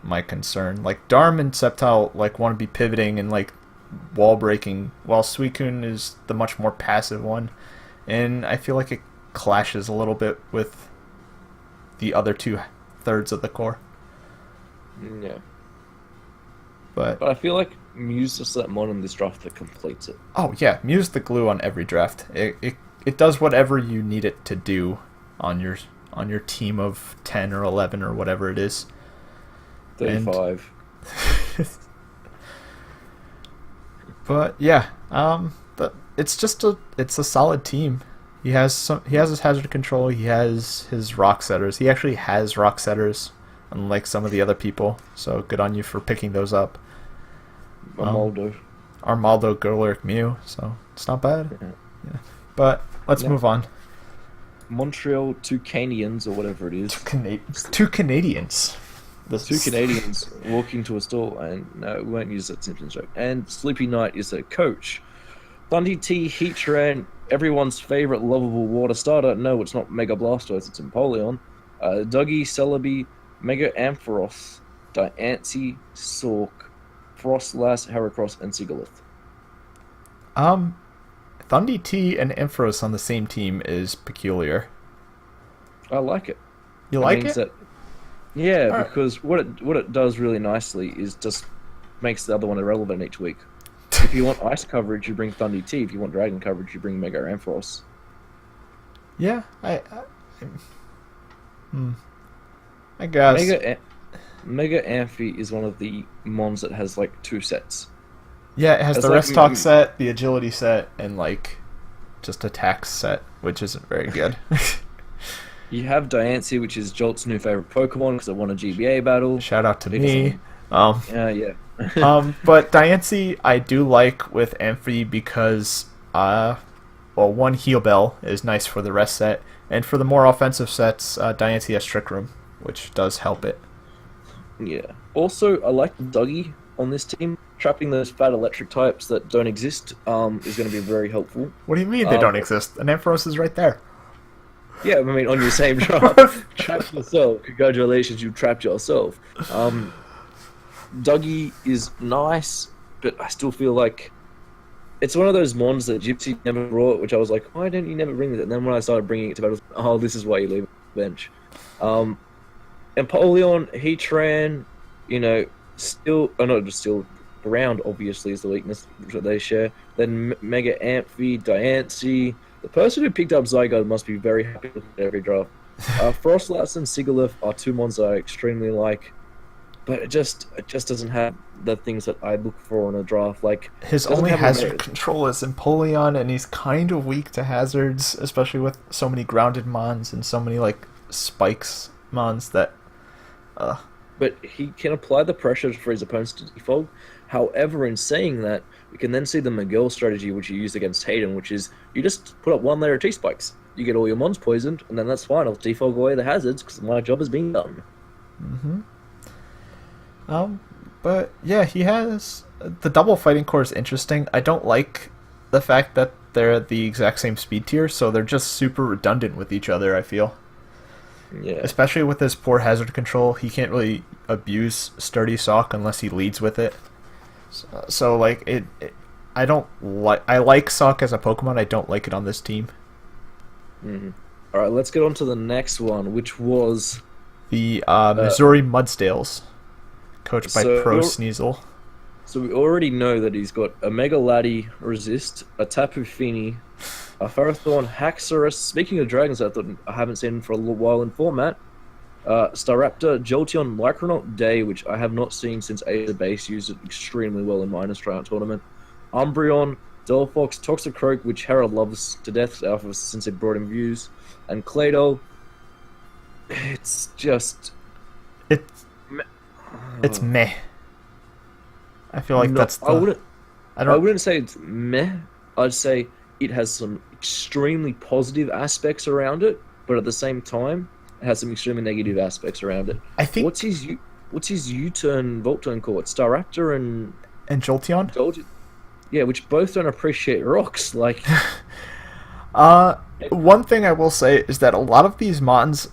Speaker 1: my concern. Like, Darm and Sceptile like want to be pivoting and like wall breaking, while Suicune is the much more passive one. And I feel like it clashes a little bit with the other 2/3 of the core.
Speaker 3: Yeah.
Speaker 1: But
Speaker 3: I feel like Mew's just that mod in this draft that completes it.
Speaker 1: oh yeah, Mew's the glue on every draft. It does whatever you need it to do on your team of 10 or 11 or whatever it is.
Speaker 3: 35.
Speaker 1: But yeah, it's a solid team. He has his hazard control. He has his rock setters. He actually has rock setters, unlike some of the other people. So good on you for picking those up. Armaldo, Golurk, Mew. So it's not bad. Yeah. But let's move on.
Speaker 3: Montreal Toucanians, or whatever it is.
Speaker 1: Two Canadians.
Speaker 3: Two Canadians walk into a store, and no, we won't use that Simpsons joke. And Sleepy Knight is their coach. Thundy T, Heatran, everyone's favorite lovable water starter. No, it's not Mega Blastoise, it's Empoleon. Dougie, Celebi, Mega Ampharos, Diancie, Sork, Frostlass, Heracross, and Sigalith.
Speaker 1: Thundy T and Ampharos on the same team is peculiar.
Speaker 3: I like it.
Speaker 1: You like it?
Speaker 3: Yeah, because what it does really nicely is just makes the other one irrelevant each week. If you want ice coverage, you bring Thundy T. If you want dragon coverage, you bring Mega Ampharos.
Speaker 1: Yeah, I guess.
Speaker 3: Mega Amphi is one of the mons that has like 2 sets.
Speaker 1: Yeah, it has
Speaker 3: It's
Speaker 1: the
Speaker 3: like
Speaker 1: Rest Talk set, the Agility set, and like just Attacks set, which isn't very good.
Speaker 3: You have Diancie, which is Jolt's new favorite Pokemon because it won a GBA battle.
Speaker 1: Shout out to
Speaker 3: Because
Speaker 1: me.
Speaker 3: Yeah.
Speaker 1: But Diancie I do like with Amphi because one, Heal Bell is nice for the rest set, and for the more offensive sets, Diancie has Trick Room, which does help it.
Speaker 3: Yeah. Also, I like Dougie on this team. Trapping those fat electric types that don't exist is going to be very helpful.
Speaker 1: What do you mean they don't exist? An Ampharos is right there.
Speaker 3: Yeah, I mean, on your same drop. Trapped yourself. Congratulations, you trapped yourself. Dougie is nice, but I still feel like it's one of those mons that Gypsy never brought, which I was like, why didn't you never bring this? And then when I started bringing it to battle, oh, this is why you leave the bench. Empoleon, Heatran, ground obviously is the weakness that they share. Then Mega Amphi, Diancie. The person who picked up Zygarde must be very happy with every draft. Frostlass and Sigalith are 2 mons I extremely like, but it just doesn't have the things that I look for in a draft. Like
Speaker 1: his only hazard control is Empoleon, and he's kind of weak to hazards, especially with so many grounded mons and so many like spikes mons that.
Speaker 3: But he can apply the pressure for his opponents to defog. However, in saying that, we can then see the Miguel strategy, which you used against Hayden, which is you just put up 1 layer of T-Spikes. You get all your mons poisoned, and then that's fine. I'll defog away the hazards because my job is being done.
Speaker 1: But yeah, he has the double fighting core is interesting. I don't like the fact that they're the exact same speed tier, so they're just super redundant with each other, I feel.
Speaker 3: Yeah.
Speaker 1: Especially with his poor hazard control, he can't really abuse Sturdy Sock unless he leads with it. So like I like Sock as a Pokemon. I don't like it on this team.
Speaker 3: All right, let's get on to the next one, which was
Speaker 1: the Missouri Mudsdales, coached by Pro Sneasel.
Speaker 3: So we already know that he's got a Mega Laddie Resist, a Tapu Fini, a Ferrothorn, Haxorus. Speaking of dragons, I haven't seen for a little while in format. Staraptor, Jolteon, Micronaut Day, which I have not seen since Ada Base used it extremely well in Minus Tryout Tournament. Umbreon, Delphox, Toxicroak, which Harold loves to death since it brought him views, and Claydol. It's just...
Speaker 1: It's meh. I feel like that's the...
Speaker 3: I wouldn't say it's meh. I'd say it has some extremely positive aspects around it, but at the same time, it has some extremely negative aspects around it.
Speaker 1: I think...
Speaker 2: what's his U-turn, Volt-turn called? Staraptor and
Speaker 1: And Jolteon?
Speaker 2: Gold. Yeah, which both don't appreciate rocks. Like,
Speaker 1: One thing I will say is that a lot of these Mons,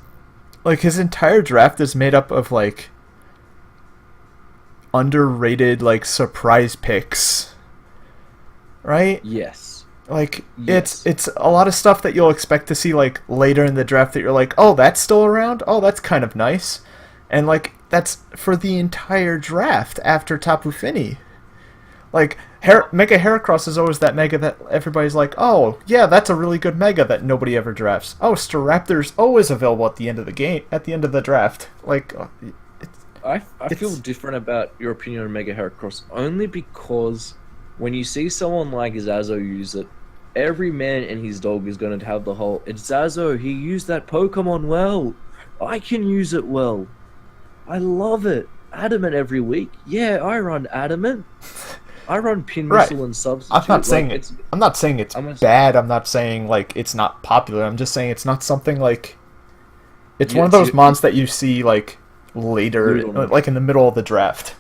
Speaker 1: like his entire draft is made up of like underrated like surprise picks. Right?
Speaker 2: yes.
Speaker 1: Like
Speaker 2: Yes.
Speaker 1: it's a lot of stuff that you'll expect to see like later in the draft that you're like, "Oh, that's still around? Oh, that's kind of nice." And like that's for the entire draft after Tapu Fini. Like Mega Heracross is always that mega that everybody's like, "Oh, yeah, that's a really good mega that nobody ever drafts." Oh, Staraptor's always available at the end of the game, at the end of the draft. Like
Speaker 2: I feel
Speaker 1: It's-
Speaker 2: different about your opinion on Mega Heracross only because when you see someone like Zazo use it, every man and his dog is going to have the whole, it's Zazo, he used that Pokemon well. I can use it well. I love it. Adamant every week. Yeah, I run Adamant. I run Pin
Speaker 1: Right.
Speaker 2: Missile and Substitute.
Speaker 1: I'm not saying
Speaker 2: like,
Speaker 1: it's. I'm not saying it's
Speaker 2: I'm a-
Speaker 1: bad. I'm not saying like it's not popular. I'm just saying it's not something like. It's
Speaker 2: Yeah,
Speaker 1: one of those
Speaker 2: it's-
Speaker 1: mons that you see like later,
Speaker 2: Glued on.
Speaker 1: like in the middle of the draft.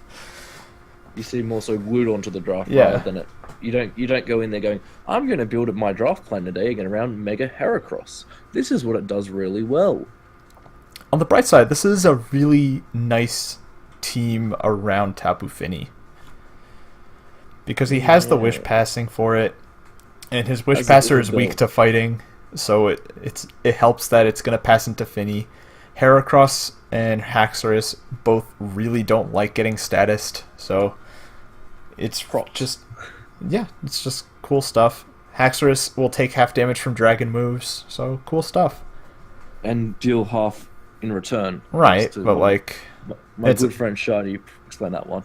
Speaker 2: You see more so glued onto the draft
Speaker 1: Yeah.
Speaker 2: rather than it. You don't go in there going, I'm going to build my draft plan today again around Mega Heracross. This is what it does really well.
Speaker 1: On the bright side, this is a really nice team around Tapu Fini. Because he has the wish
Speaker 2: Yeah.
Speaker 1: passing for it, and his wish
Speaker 2: Has a
Speaker 1: passer
Speaker 2: good
Speaker 1: is weak
Speaker 2: build.
Speaker 1: to fighting, so it helps that it's gonna pass into Fini. Heracross and Haxorus both really don't like getting statused, so it's just it's just cool stuff. Haxorus will take half damage from dragon moves, so cool stuff.
Speaker 2: And deal half in return.
Speaker 1: Right,
Speaker 2: Just to-
Speaker 1: but like
Speaker 2: my
Speaker 1: it's-
Speaker 2: good friend Shadi explain that one.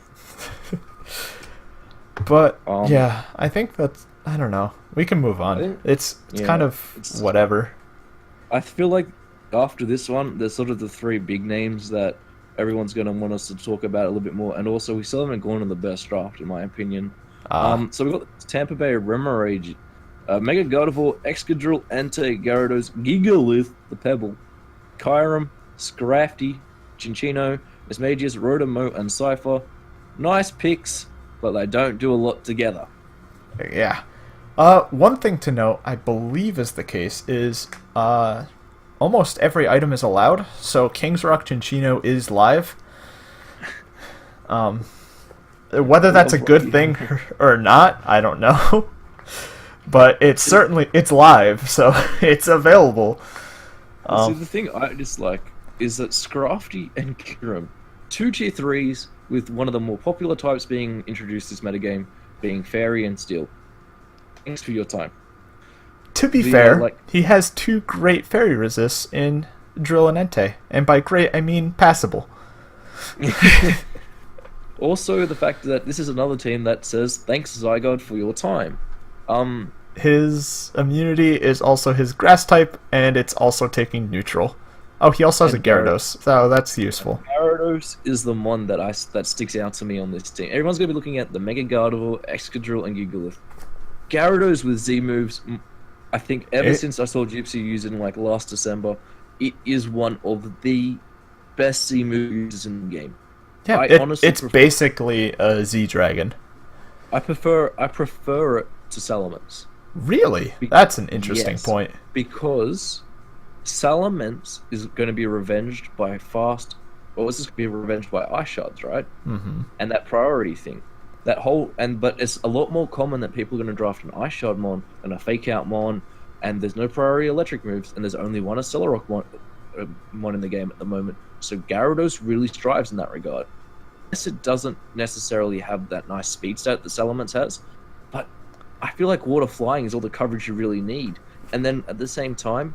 Speaker 1: But
Speaker 2: Um,
Speaker 1: yeah, I think that's I don't know. We can move on.
Speaker 2: think-
Speaker 1: It's
Speaker 2: yeah,
Speaker 1: kind of
Speaker 2: it's-
Speaker 1: whatever.
Speaker 2: I feel like after this one, there's sort of the three big names that everyone's going to want us to talk about a little bit more. And also, we still haven't gone on the best draft, in my opinion. So we've got Tampa Bay Remoraid, Mega Gardevoir, Excadrill, Entei, Gyarados, Gigalith, the Pebble, Kyurem, Scrafty, Chinchino, Mismagius, Rotomo, and Cypher. Nice picks, but they don't do a lot together.
Speaker 1: Yeah. One thing to note, I believe is the case, is almost every item is allowed. So King's Rock Chinchino is live. Whether that's a good thing or not, I don't know. But it's live, so it's available.
Speaker 2: See, the thing I dislike is that Scrafty and Kyurem, two tier 3s with one of the more popular types being introduced this metagame, being Fairy and Steel. Thanks for your time.
Speaker 1: To be
Speaker 2: The,
Speaker 1: fair,
Speaker 2: like-
Speaker 1: he has two great fairy resists in Drill and Entei. And by great, I mean passable.
Speaker 2: Also, the fact that this is another team that says, thanks Zygarde for your time.
Speaker 1: His immunity is also his grass type, and it's also taking neutral. Oh, he also has a
Speaker 2: And
Speaker 1: Gyarados, so that's useful.
Speaker 2: Gyarados is the one that sticks out to me on this team. Everyone's going to be looking at the Mega Gardevoir, Excadrill, and Gigalith. Gyarados with Z moves, I think ever since I saw Gypsy use it in like last December, it is one of the best Z moves in the game.
Speaker 1: Yeah,
Speaker 2: I honestly
Speaker 1: it's
Speaker 2: prefer-
Speaker 1: basically a Z-Dragon.
Speaker 2: I prefer it to Salamence.
Speaker 1: Really? That's an interesting
Speaker 2: Yes.
Speaker 1: point.
Speaker 2: Because Salamence is going to be revenged by fast, or is this going to be revenged by Ice Shards, right?
Speaker 1: Mm-hmm.
Speaker 2: And that priority thing, but it's a lot more common that people are going to draft an Ice Shard mon and a Fake Out mon, and there's no priority electric moves, and there's only one Accelerock mon in the game at the moment. So Gyarados really strives in that regard. Yes, it doesn't necessarily have that nice speed stat that Salamence has, but I feel like Water Flying is all the coverage you really need. And then at the same time,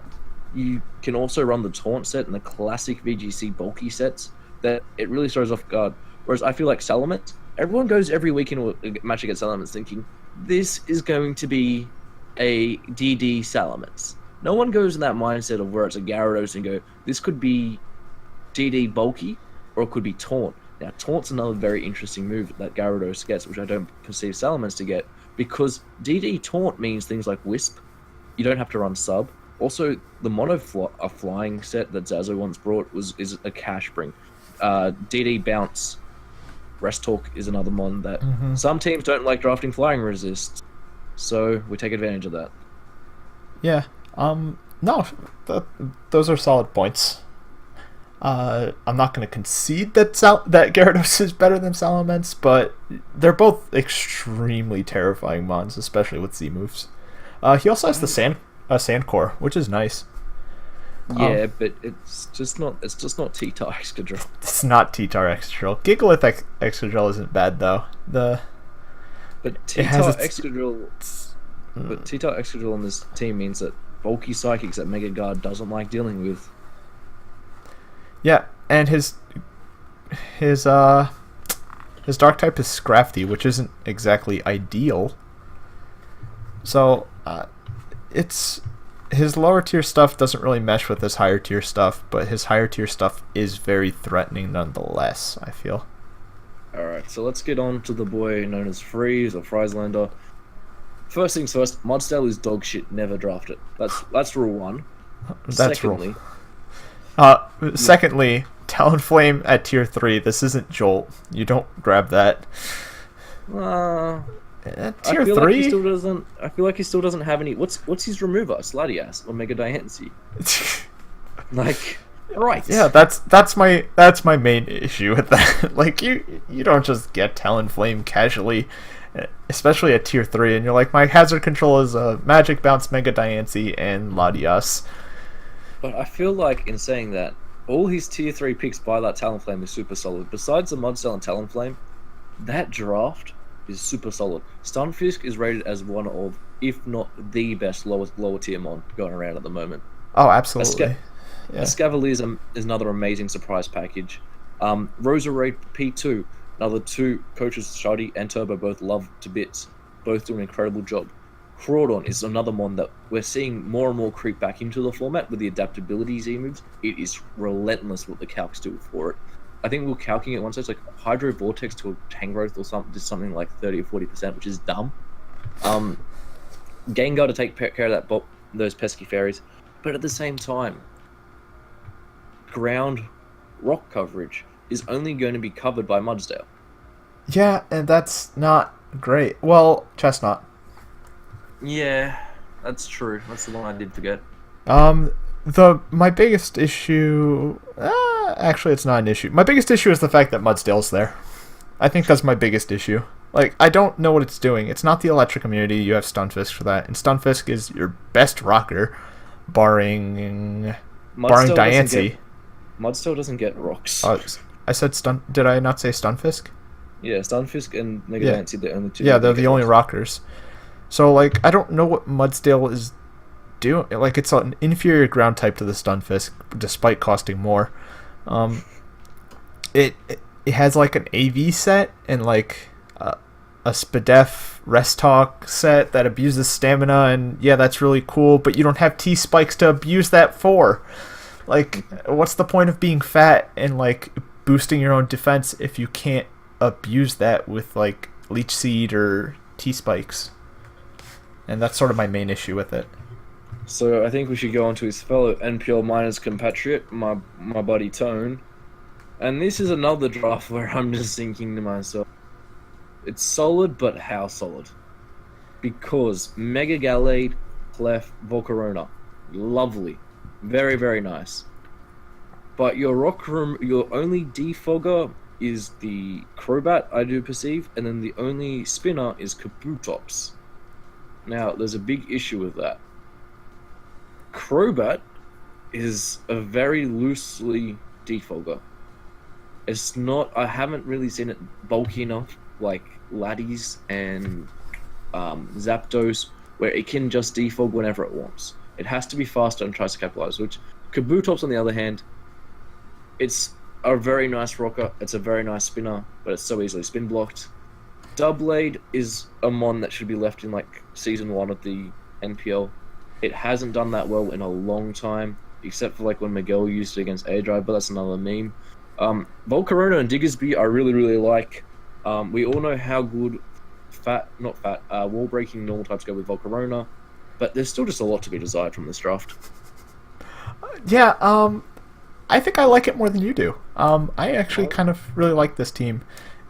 Speaker 2: you can also run the Taunt set and the classic VGC bulky sets that it really throws off guard. Whereas I feel like Salamence, everyone goes every week into a match against Salamence thinking, this is going to be a DD Salamence. No one goes in that mindset of where it's a Gyarados and go, this could be DD bulky or it could be Taunt. Now, Taunt's another very interesting move that Gyarados gets, which I don't perceive Salamence to get, because DD Taunt means things like Wisp. You don't have to run sub. Also, the mono flying set that Zazo once brought is a cash bring. DD Bounce Rest Talk is another mon that
Speaker 1: Mhm.
Speaker 2: some teams don't like drafting flying resist, so we take advantage of that.
Speaker 1: Yeah. No, those are solid points. I'm not going to concede that Gyarados is better than Salamence, but they're both extremely terrifying mons, especially with Z moves. He also has the sand core, which is nice.
Speaker 2: Yeah, but it's just not T-Tar Excadrill.
Speaker 1: It's not T-Tar Excadrill. Gigalith Excadrill isn't bad though.
Speaker 2: But
Speaker 1: has
Speaker 2: T-Tar
Speaker 1: its-
Speaker 2: Excadrill on this team means that bulky psychics that Mega Guard doesn't like dealing with.
Speaker 1: Yeah, and his dark type is Scrafty, which isn't exactly ideal. So it's his lower tier stuff doesn't really mesh with his higher tier stuff, but his higher tier stuff is very threatening nonetheless, I feel.
Speaker 2: Alright, so let's get on to the boy known as Freeze or Frieselander. First things first, Mudsdale is dog shit, never draft it. That's rule one.
Speaker 1: That's
Speaker 2: Secondly,
Speaker 1: Secondly, Talonflame at tier 3. This isn't Jolt. You don't grab that. At tier 3?
Speaker 2: I feel like he still doesn't have any. What's his remover? Sladias or Mega Diancie? Like, right?
Speaker 1: Yeah, that's my main issue with that. Like you don't just get Talonflame casually, especially at tier 3, and you're like, my hazard control is a Magic, Bounce, Mega Diancie, and Latias.
Speaker 2: But I feel like in saying that, all his tier 3 picks by that Talonflame is super solid. Besides the Mudsdale and Talonflame, that draft is super solid. Stunfisk is rated as one of, if not the best lower tier mon going around at the moment.
Speaker 1: Oh, absolutely.
Speaker 2: Escavalier is another amazing surprise package. Roserade P2, another two coaches, Shardy and Turbo, both love to bits. Both do an incredible job. Crawdon is another mon that we're seeing more and more creep back into the format with the adaptability Z moves. It is relentless what the calcs do for it. I think we were calcing it once, it's like Hydro Vortex to a Tangrowth or something like 30 or 40%, which is dumb. Gengar to take care of those pesky fairies. But at the same time, ground rock coverage is only going to be covered by Mudsdale.
Speaker 1: Yeah, and that's not great. Well, Chestnut.
Speaker 2: Yeah, that's true. That's the one I did forget.
Speaker 1: My biggest issue... actually, it's not an issue. My biggest issue is the fact that Mudsdale's there. I think that's my biggest issue. Like, I don't know what it's doing. It's not the electric immunity. You have Stunfisk for that. And Stunfisk is your best rocker, barring Diancie.
Speaker 2: Mudsdale doesn't get rocks.
Speaker 1: I said Did I not say Stunfisk?
Speaker 2: Yeah, Stunfisk and Mega Diancie, the only two.
Speaker 1: Yeah, they're the only rockers. So, like, I don't know what Mudsdale is doing. Like, it's an inferior ground type to the Stunfisk, despite costing more. It has, like, an AV set and, like, a Spadef Rest Talk set that abuses stamina, and, yeah, that's really cool, but you don't have T-Spikes to abuse that for. Like, what's the point of being fat and, like, boosting your own defense if you can't abuse that with, like, Leech Seed or T-Spikes? And that's sort of my main issue with it.
Speaker 2: So I think we should go on to his fellow NPL miners compatriot, my buddy Tone. And this is another draft where I'm just thinking to myself, it's solid, but how solid? Because Mega Gallade, Clef, Volcarona, lovely. Very, very nice. But your rock room, your only defogger is the Crobat, I do perceive, and then the only spinner is Kabutops. Now, there's a big issue with that. Crobat is a very loosely defogger. It's not, I haven't really seen it bulky enough, like Laddies and Zapdos, where it can just defog whenever it wants. It has to be faster and tries to capitalize, which Kabutops, on the other hand, it's a very nice rocker, it's a very nice spinner, but it's so easily spin blocked. Doublade is a mon that should be left in like Season 1 of the NPL. It hasn't done that well in a long time, except for like when Miguel used it against Air Drive, but that's another meme. Volcarona and Diggersby I really, really like. We all know how good wall breaking normal types go with Volcarona, but there's still just a lot to be desired from this draft.
Speaker 1: Yeah, I think I like it more than you do. I actually kind of really like this team.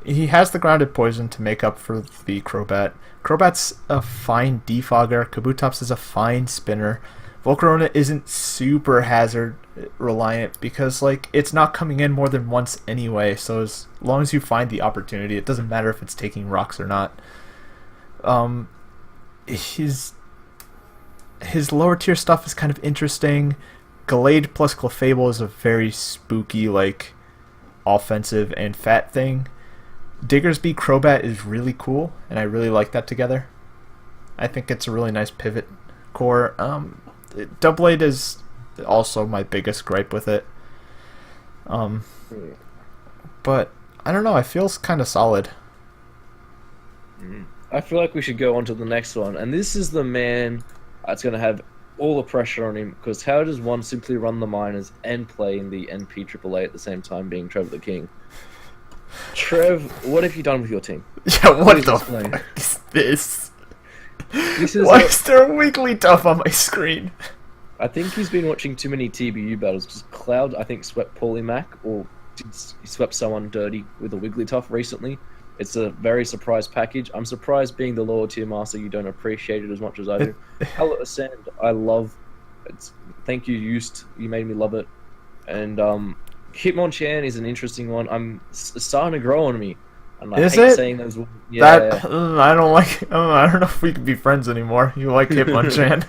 Speaker 1: He has the grounded poison to make up for the Crobat. Crobat's a fine defogger. Kabutops is a fine spinner. Volcarona isn't super hazard reliant because like it's not coming in more than once anyway. So as long as you find the opportunity, it doesn't matter if it's taking rocks or not. His lower tier stuff is kind of interesting. Gallade plus Clefable is a very spooky like offensive and fat thing. Diggersby Crobat is really cool, and I really like that together. I think it's a really nice pivot core. Doublade is also my biggest gripe with it. But I don't know. I feels kind of solid.
Speaker 3: I feel like we should go on to the next one, and this is the man that's going to have all the pressure on him, because how does one simply run the minors and play in the NPAAA at the same time, being Trevor the King? Trev, what have you done with your team?
Speaker 1: Yeah, what
Speaker 3: Please
Speaker 1: the
Speaker 3: explain.
Speaker 1: fuck is this?
Speaker 3: This is
Speaker 1: Why is there a weekly duff on my screen?
Speaker 3: I think he's been watching too many TBU battles, because Cloud, I think, swept Polymac, or he swept someone dirty with a Wigglytuff recently. It's a very surprise package. I'm surprised, being the lower tier master, you don't appreciate it as much as I do. Hello Ascend, I love. Thank you, Used. You made me love it. And Hitmonchan is an interesting one. It's starting to grow on me. And I hate saying those. Yeah.
Speaker 1: I don't like. I don't know if we can be friends anymore. You like Hitmonchan.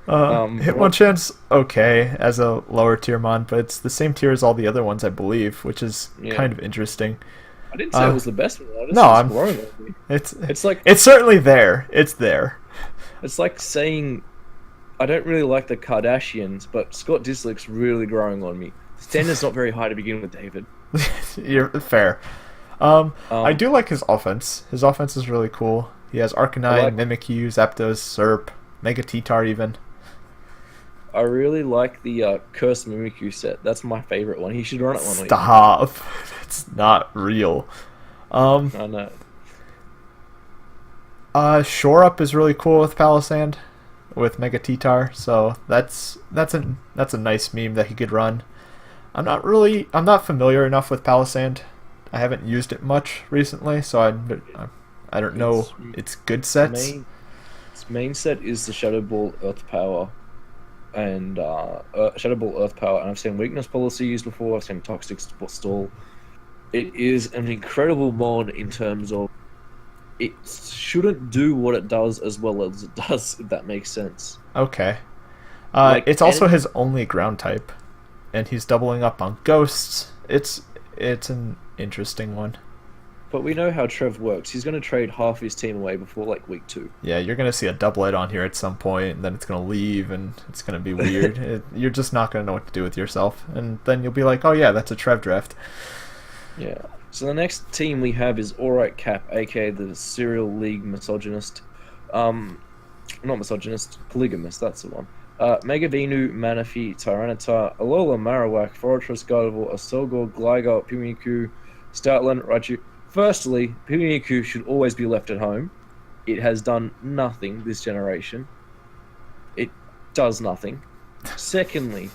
Speaker 1: Hitmonchan's okay as a lower tier mon, but it's the same tier as all the other ones, I believe, which is kind of interesting.
Speaker 3: I didn't say it was the best one.
Speaker 1: No,
Speaker 3: growing on me.
Speaker 1: It's like it's certainly there. It's there.
Speaker 3: It's like saying I don't really like the Kardashians, but Scott Disick's really growing on me. The standard's not very high to begin with, David.
Speaker 1: You're fair. I do like his offense. His offense is really cool. He has Arcanine, Mimikyu, Zapdos, Serp, Mega T-Tar even.
Speaker 3: I really like the Cursed Mimikyu set. That's my favorite one. He should run it one week.
Speaker 1: Stop. It's not real.
Speaker 3: I know.
Speaker 1: Shore Up is really cool with Palisand, with Mega T-Tar. So that's a nice meme that he could run. I'm not familiar enough with Palisand. I haven't used it much recently, so I don't know its good sets.
Speaker 3: Its main set is the Shadow Ball Earth Power. And Shadow Ball Earth Power, and I've seen Weakness Policy used before, I've seen Toxic Stall. It is an incredible mod in terms of it shouldn't do what it does as well as it does, if that makes sense.
Speaker 1: Okay. It's also his only ground type, and he's doubling up on ghosts. It's an interesting one.
Speaker 3: But we know how Trev works. He's going to trade half his team away before like week 2.
Speaker 1: Yeah, you're going to see a doublet on here at some point, and then it's going to leave, and it's going to be weird. You're just not going to know what to do with yourself. And then you'll be like, oh yeah, that's a Trev draft.
Speaker 3: Yeah. So the next team we have is Alright Cap, aka the Serial League Misogynist. Not misogynist, polygamist, that's the one. Megavenu, Manaphy, Tyranitar, Alola, Marowak, Fortress, Gardevoir, Asolgor, Gligar, Pimiku, Stoutland, Raichu. Firstly, Pimiku should always be left at home. It has done nothing this generation. It does nothing. Secondly,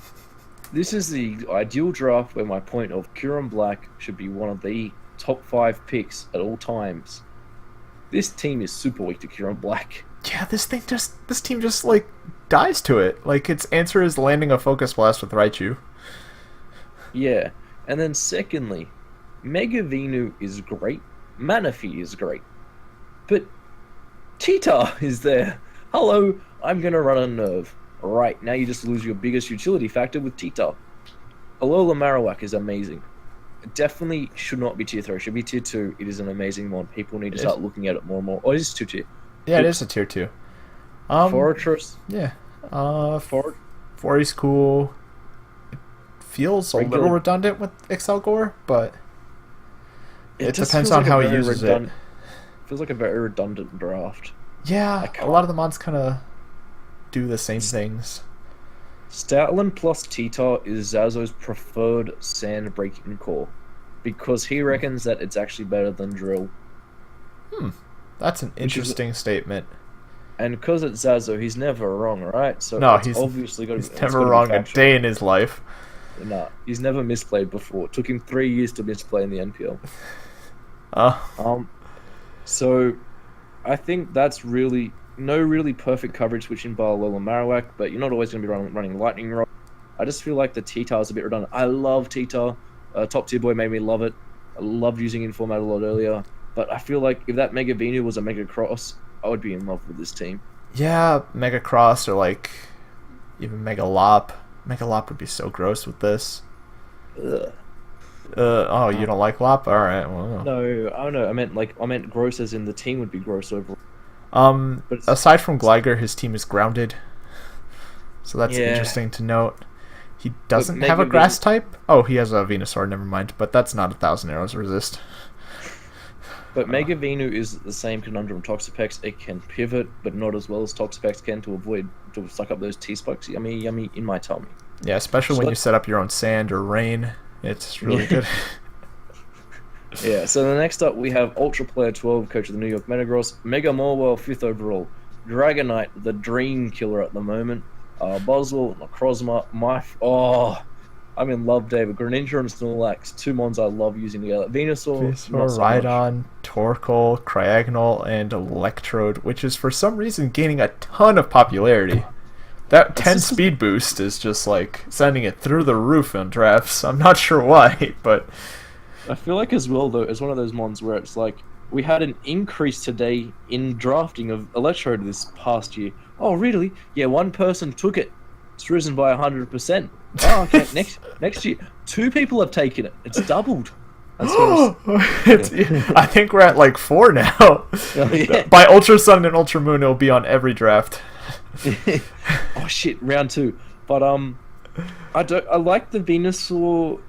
Speaker 3: this is the ideal draft where my point of Kyurem Black should be one of the top 5 picks at all times. This team is super weak to Kyurem Black.
Speaker 1: Yeah, this team just like dies to it. Like its answer is landing a Focus Blast with Raichu.
Speaker 3: Yeah, and then secondly, Megavenu is great, Manaphy is great, but T-Tar is there. Hello, I'm gonna run a Nerve. Right, now you just lose your biggest utility factor with T-Tar. Alola Marowak is amazing. It definitely should not be tier 3, it should be tier 2. It is an amazing mod. People need to start looking at it more and more. Oh, it is 2 tier.
Speaker 1: Yeah, it is a tier 2.
Speaker 3: Fortress.
Speaker 1: Yeah. Forty's cool. It feels a little redundant with Excelgor, but it depends on how he uses it.
Speaker 3: Feels like a very redundant draft.
Speaker 1: Yeah, a lot of the mods kind of do the same things.
Speaker 3: Stoutland plus T-Tar is Zazo's preferred sand breaking core, because he reckons that it's actually better than Drill.
Speaker 1: That's an interesting statement.
Speaker 3: And because it's Zazo, he's never wrong, right? So
Speaker 1: no,
Speaker 3: he's obviously got to
Speaker 1: he's never wrong a day in his life.
Speaker 2: Nah, he's never misplayed before. It took him 3 years to misplay in the NPL.
Speaker 1: Uh,
Speaker 2: So I think that's really no really perfect coverage switching by Lola Marowak, but you're not always going to be running Lightning Rod. I just feel like the T-Tar is a bit redundant. I love T-Tar. Top Tier Boy made me love it. I loved using it in format a lot earlier. But I feel like if that Mega Venu was a Mega Cross, I would be in love with this team.
Speaker 1: yeah, Mega Cross or like even Mega Lop. Mega Lop would be so gross with this.
Speaker 2: Ugh.
Speaker 1: Oh, you don't like Lop? All right. Well.
Speaker 2: No, I don't know. I meant gross as in the team would be gross overall. But
Speaker 1: Aside from Gligar, his team is grounded, so that's
Speaker 2: Yeah.
Speaker 1: interesting to note. He doesn't
Speaker 2: Mega
Speaker 1: have a
Speaker 2: Ven-
Speaker 1: grass type. Oh, he has a Venusaur. Never mind. But that's not 1,000 arrows resist.
Speaker 2: But Mega Venu is the same conundrum Toxapex. It can pivot, but not as well as Toxapex can to suck up those T-spikes. Yummy, yummy in my tummy.
Speaker 1: Yeah, especially
Speaker 2: So
Speaker 1: when you
Speaker 2: let's-
Speaker 1: set up your own sand or rain. It's really
Speaker 2: Yeah.
Speaker 1: good.
Speaker 2: Yeah, so the next up we have Ultra Player 12, coach of the New York Metagross, Mega Morwell, 5th overall, Dragonite, the dream killer at the moment, Boswell, Necrozma, I'm in love, David. Greninja and Snorlax, two mons I love using together. Venusaur, not so much.
Speaker 1: Rhydon, Torkoal, Cryogonal, and Electrode, which is for some reason gaining a ton of popularity. That 10
Speaker 2: just-
Speaker 1: speed boost is just like sending it through the roof in drafts. I'm not sure why, but
Speaker 2: I feel like as well, though, it's one of those mons where it's like, we had an increase today in drafting of Electrode this past year. Oh, really? Yeah, one person took it. It's risen by 100%. Oh, okay. next year, 2 people have taken it. It's doubled. That's
Speaker 1: I think we're at like 4 now.
Speaker 2: Oh, yeah.
Speaker 1: By Ultra Sun and Ultra Moon, it'll be on every draft.
Speaker 2: Oh shit, round 2. But I like the Venusaur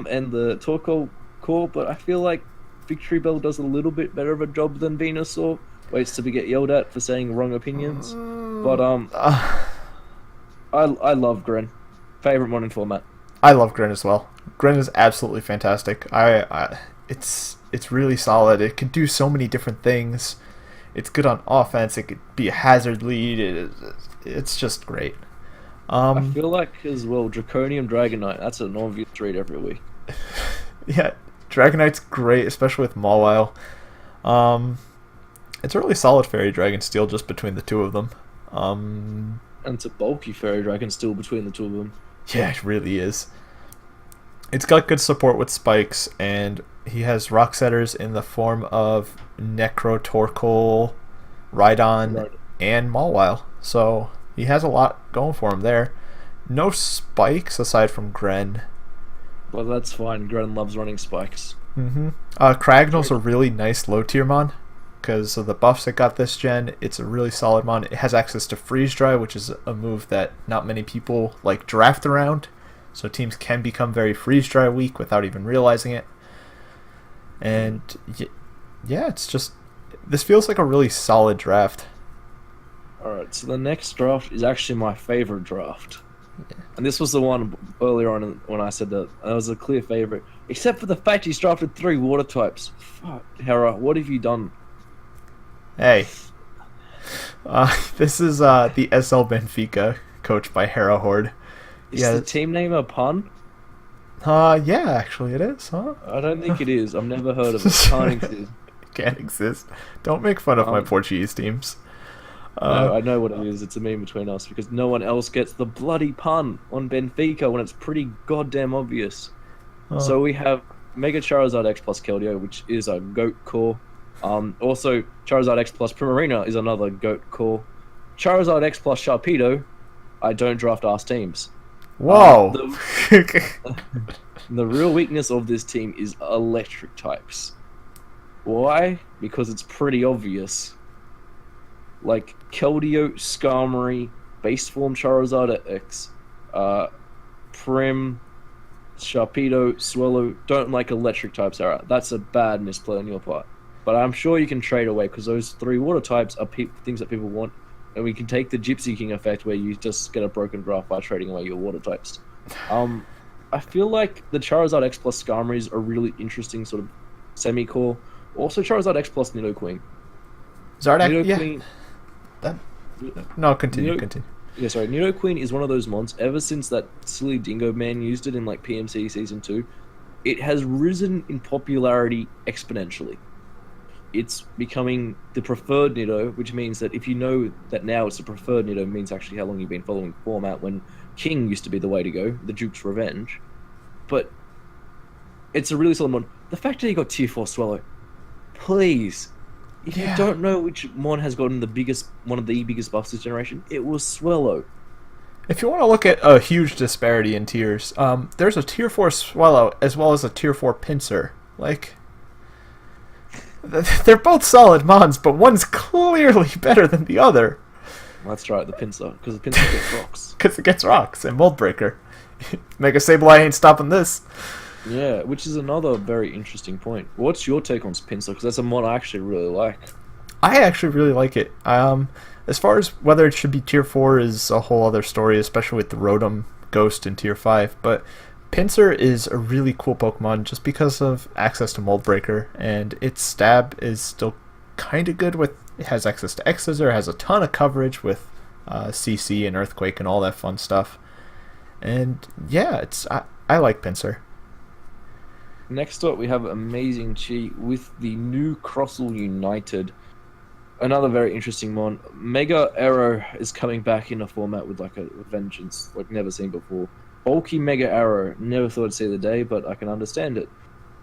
Speaker 2: and the Torkoal core, but I feel like Victory Bell does a little bit better of a job than Venusaur. Waits to be get yelled at for saying wrong opinions. But I love Gren. Favorite modern format.
Speaker 1: I love Gren as well. Gren is absolutely fantastic. It's really solid. It can do so many different things. It's good on offense. It could be a hazard lead. It's just great.
Speaker 2: I feel like as well Draconium Dragonite. That's an obvious read every week.
Speaker 1: Yeah, Dragonite's great, especially with Mawile. It's a really solid Fairy Dragon Steel just between the two of them.
Speaker 2: And it's a bulky Fairy Dragon still between the two of them.
Speaker 1: Yeah, it really is. It's got good support with spikes, and he has rock setters in the form of Necro, Torkoal, Rhydon,
Speaker 2: Right.
Speaker 1: and Mawile. So he has a lot going for him there. No spikes aside from Gren.
Speaker 2: But that's fine. Gren loves running spikes.
Speaker 1: Cragnol's a really nice low tier mon because of the buffs it got this gen. It's a really solid mon. It has access to Freeze Dry, which is a move that not many people like draft around. So teams can become very Freeze Dry weak without even realizing it. And yeah, it's just this feels like a really solid draft.
Speaker 2: Alright, so the next draft is actually my favorite draft. And this was the one earlier on when I said that it was a clear favorite. Except for the fact he's drafted 3 water types. Fuck, Hera, what have you done?
Speaker 1: Hey, this is the SL Benfica, coached by Hera Horde.
Speaker 2: Is
Speaker 1: Yeah.
Speaker 2: the team name a pun?
Speaker 1: Yeah, actually it is, huh?
Speaker 2: I don't think it is. I've never heard of it. Can't exist.
Speaker 1: Can't exist. Don't make fun of my
Speaker 2: Um,
Speaker 1: Portuguese teams.
Speaker 2: No, I know what it is. It's a meme between us because no one else gets the bloody pun on Benfica when it's pretty goddamn obvious. So we have Mega Charizard X plus Keldeo, which is a GOAT core. Also, Charizard X plus Primarina is another GOAT core. Charizard X plus Sharpedo, I don't draft ass teams.
Speaker 1: Whoa.
Speaker 2: The real weakness of this team is electric types. Why? Because it's pretty obvious. Like Keldeo, Skarmory, Base Form Charizard X, Prim, Sharpedo, Swallow don't like electric types. Alright, that's a bad misplay on your part. But I'm sure you can trade away because those 3 water types are things that people want, and we can take the Gypsy King effect where you just get a broken draft by trading away your water types. I feel like the Charizard X plus Skarmory's a really interesting sort of semi-core. Also, Charizard X plus Nidoqueen.
Speaker 1: Zardak, yeah.
Speaker 2: Nidoqueen,
Speaker 1: No, continue,
Speaker 2: Nido-
Speaker 1: continue.
Speaker 3: Yeah, sorry. Nidoqueen is one of those mons. Ever since that silly Dingo Man used it in like PMC Season 2, it has risen in popularity exponentially. It's becoming the preferred Nido, which means that if you know that now it's the preferred Nido, means actually how long you've been following the format, when King used to be the way to go, the Duke's Revenge. But it's a really solid mon. The fact that he got Tier 4 Swallow, please. If you don't know which mon has gotten one of the biggest buffs this generation, it was Swallow.
Speaker 1: If you want to look at a huge disparity in tiers, there's a Tier 4 Swallow as well as a Tier 4 Pinsir. Like, they're both solid mons, but one's clearly better than the other.
Speaker 3: That's right, the Pinsir, because the Pinsir gets rocks.
Speaker 1: Because it gets rocks and Mold Breaker. Mega Sableye ain't stopping this.
Speaker 3: Yeah, which is another very interesting point. What's your take on Pinsir? Because that's a mod I actually really like.
Speaker 1: I actually really like it. As far as whether it should be Tier 4 is a whole other story, especially with the Rotom Ghost in Tier 5, but Pinsir is a really cool Pokemon just because of access to Mold Breaker, and its stab is still kind of good with, it has access to X-Scissor, has a ton of coverage with CC and Earthquake and all that fun stuff. And yeah, I like Pinsir.
Speaker 3: Next up, we have Amazing Chi with the new Crossel United. Another very interesting mon. Mega Arrow is coming back in a format with like a vengeance, like never seen before. Bulky Mega Arrow, never thought I'd see the day, but I can understand it.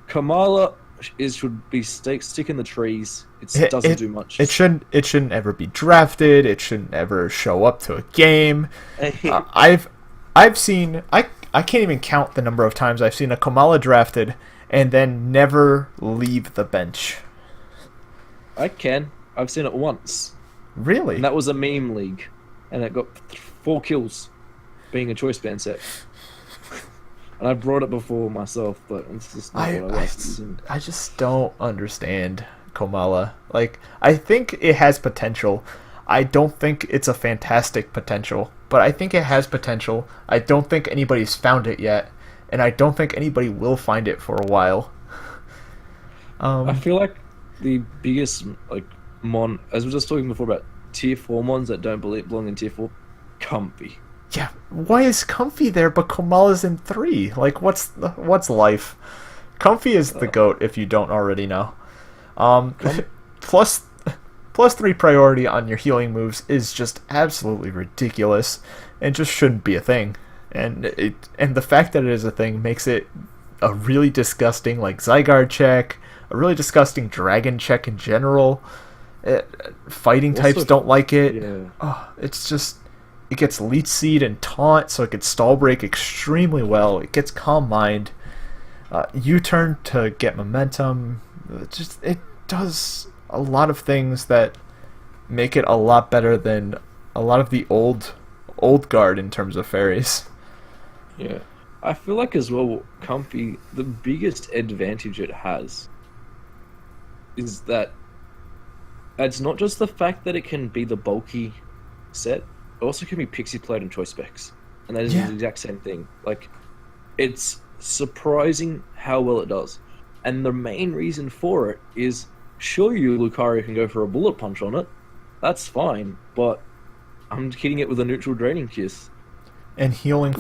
Speaker 3: Kamala should be stick in the trees. It doesn't do much.
Speaker 1: It shouldn't ever be drafted. It shouldn't ever show up to a game. I've seen I can't even count the number of times I've seen a Kamala drafted and then never leave the bench.
Speaker 3: I can. I've seen it once.
Speaker 1: Really?
Speaker 3: And that was a meme league, and it got 4 kills, being a choice band set. And I brought it before myself, but it's just not what I like using.
Speaker 1: I just don't understand Komala. Like, I think it has potential. I don't think it's a fantastic potential, but I think it has potential. I don't think anybody's found it yet, and I don't think anybody will find it for a while.
Speaker 3: I feel like the biggest mon, as we were just talking before about Tier 4 mons that don't belong in Tier 4, Comfy.
Speaker 1: Yeah, why is Comfy there but Komala's in 3? Like, what's life? Comfy is the GOAT if you don't already know. Plus 3 priority on your healing moves is just absolutely ridiculous and just shouldn't be a thing. And the fact that it is a thing makes it a really disgusting Zygarde check, a really disgusting Dragon check in general. Fighting types don't like it. Yeah. It's just, it gets Leech Seed and Taunt, so it gets Stall Break extremely well. It gets Calm Mind, U-Turn to get momentum. It does a lot of things that make it a lot better than a lot of the old guard in terms of fairies.
Speaker 3: Yeah, I feel like as well, Comfy, the biggest advantage it has is that it's not just the fact that it can be the bulky set, it also can be Pixie Plate and Choice Specs. And that is the exact same thing. Like, it's surprising how well it does. And the main reason for it is, sure, you Lucario can go for a Bullet Punch on it. That's fine, but I'm hitting it with a neutral Draining Kiss.
Speaker 1: And healing